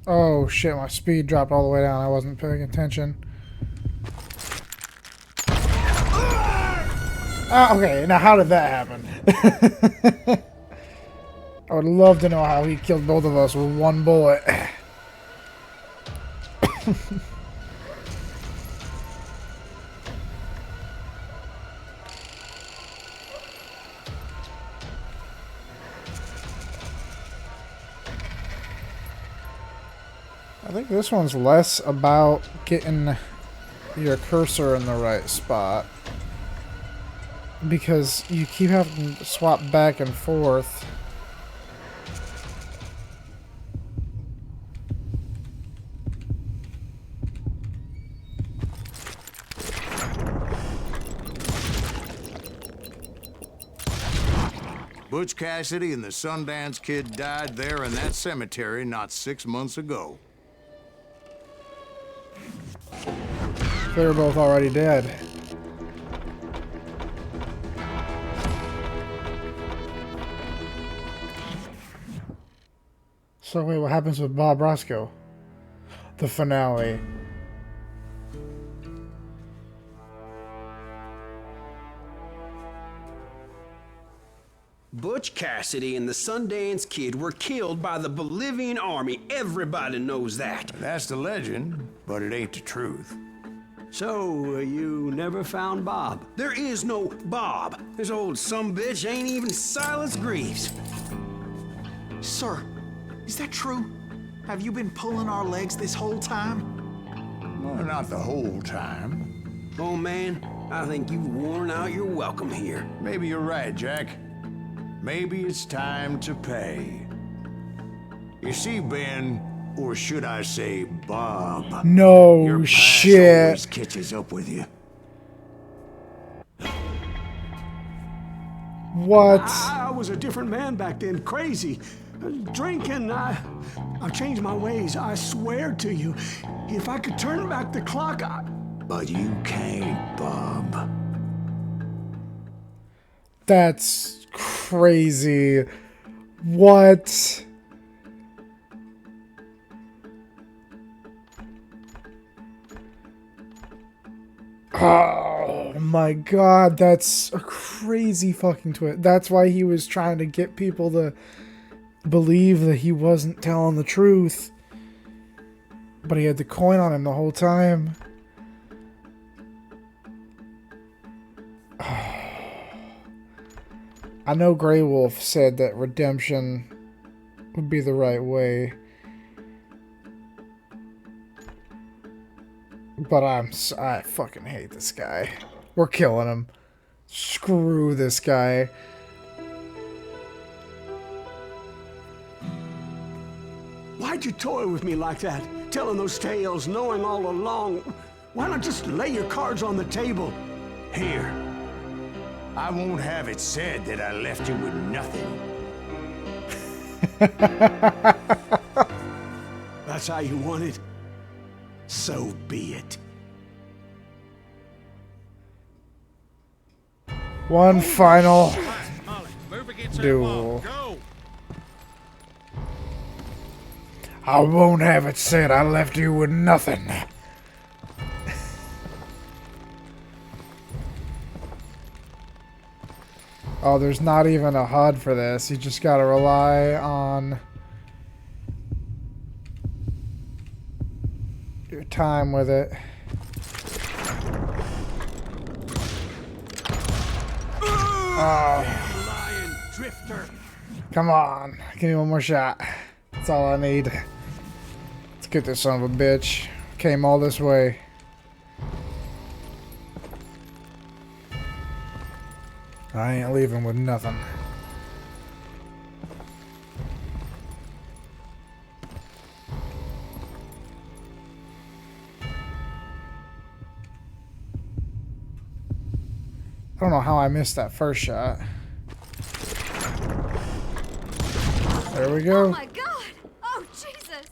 Oh shit, my speed dropped all the way down. I wasn't paying attention. Okay, now how did that happen? I would love to know how he killed both of us with one bullet. I think this one's less about getting your cursor in the right spot, because you keep having to swap back and forth. Butch Cassidy and the Sundance Kid died there in that cemetery not 6 months ago. They were both already dead. So wait, what happens with Bob Roscoe? The finale. Butch Cassidy and the Sundance Kid were killed by the Bolivian army. Everybody knows that. That's the legend, but it ain't the truth. So, you never found Bob? There is no Bob. This old sumbitch ain't even Silas Greaves. Sir, is that true? Have you been pulling our legs this whole time? Well, not the whole time. Oh, man, I think you've worn out your welcome here. Maybe you're right, Jack. Maybe it's time to pay. You see, Ben, or should I say Bob? No your past shit. always catches up with you. What? I was a different man back then, crazy. Drinking, I've changed my ways, I swear to you. If I could turn back the clock, But you can't, Bob. That's crazy. What? Oh my god, that's a crazy fucking twist. That's why he was trying to get people to believe that he wasn't telling the truth. But he had the coin on him the whole time. I know Grey Wolf said that redemption would be the right way. But I fucking hate this guy. We're killing him. Screw this guy. Why'd you toy with me like that? Telling those tales, knowing all along. Why not just lay your cards on the table? Here. I won't have it said that I left you with nothing. That's how you want it? So be it. One final duel. I won't have it said I left you with nothing. Oh, there's not even a HUD for this. You just gotta rely on your time with it. Lion drifter. Come on. Give me one more shot. That's all I need. Let's get this son of a bitch. Came all this way. I ain't leaving with nothing. I don't know how I missed that first shot. There we go. Oh my god! Oh, Jesus!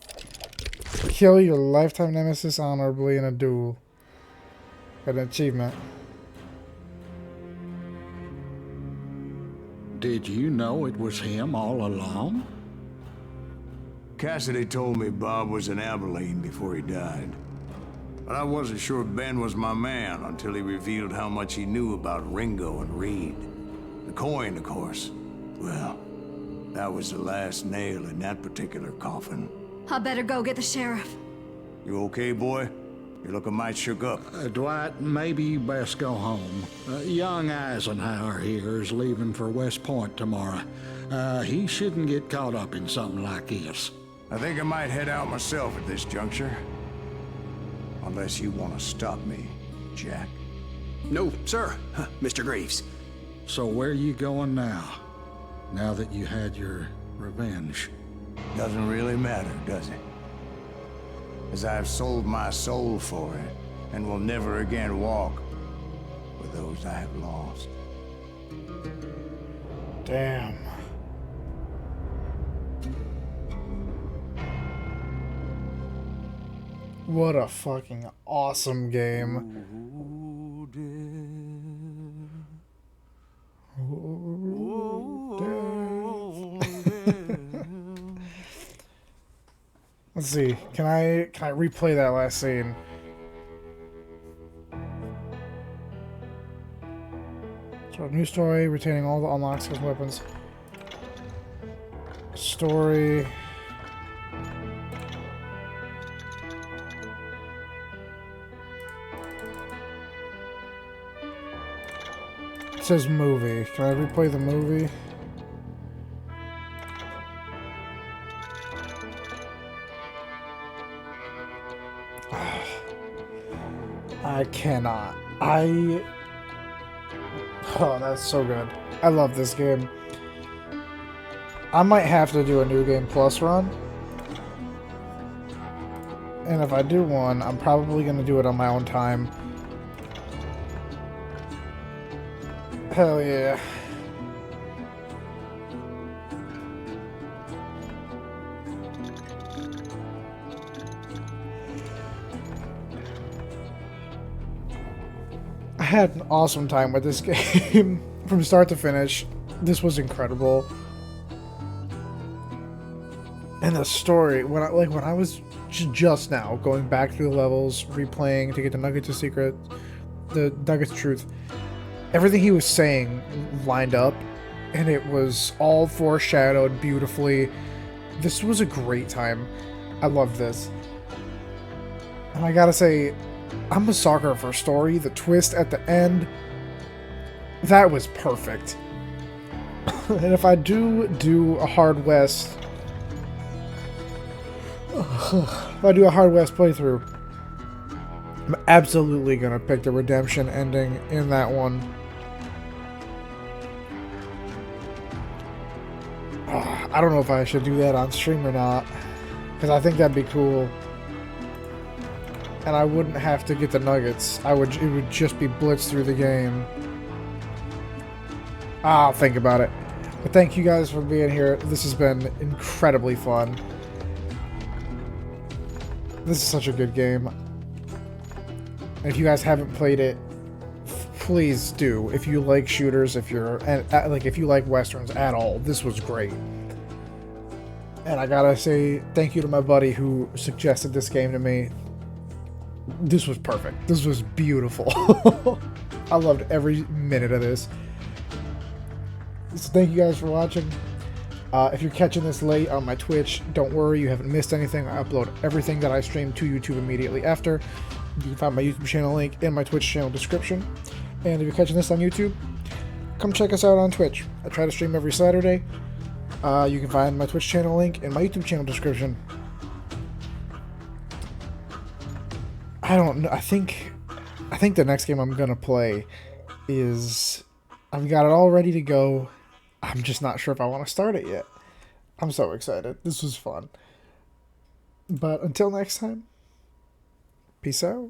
Kill your lifetime nemesis honorably in a duel. Got an achievement. Did you know it was him all along? Cassidy told me Bob was in Abilene before he died. But I wasn't sure Ben was my man until he revealed how much he knew about Ringo and Reed. The coin, of course. Well, that was the last nail in that particular coffin. I better go get the sheriff. You okay, boy? You're looking mighty shook up. Dwight, maybe you best go home. Young Eisenhower here is leaving for West Point tomorrow. He shouldn't get caught up in something like this. I think I might head out myself at this juncture. Unless you want to stop me, Jack. No, sir, Mr. Graves. So where are you going now? Now that you had your revenge? Doesn't really matter, does it? As I've sold my soul for it, and will never again walk with those I have lost. Damn. What a fucking awesome game. Let's see. Can I replay that last scene? So new story, retaining all the unlocks as weapons. Story. It says movie. Can I replay the movie? I cannot. Oh, that's so good. I love this game. I might have to do a New Game Plus run. And if I do one, I'm probably going to do it on my own time. Hell yeah. I had an awesome time with this game from start to finish. This was incredible. And the story, when I was just now going back through the levels, replaying to get the Nuggets of Secret, the Nuggets of Truth, everything he was saying lined up, and it was all foreshadowed beautifully. This was a great time. I love this. And I gotta say, I'm a sucker for story. The twist at the end, that was perfect. And if I do a Hard West, playthrough, I'm absolutely gonna pick the redemption ending in that one. I don't know if I should do that on stream or not, because I think that'd be cool. And I wouldn't have to get the nuggets. It would just be blitz through the game. I'll think about it. But thank you guys for being here. This has been incredibly fun. This is such a good game. And if you guys haven't played it, please do. If you like shooters, if you like westerns at all, this was great. And I gotta say thank you to my buddy who suggested this game to me. This was perfect. This was beautiful. I loved every minute of this. So thank you guys for watching. If you're catching this late on my Twitch, don't worry, you haven't missed anything. I upload everything that I stream to YouTube immediately after. You can find my YouTube channel link in my Twitch channel description. And if you're catching this on YouTube, come check us out on Twitch. I try to stream every Saturday. You can find my Twitch channel link in my YouTube channel description. I don't know. I think the next game I'm gonna play is I've got it all ready to go. I'm just not sure if I want to start it yet. I'm so excited. This was fun. But until next time, peace out.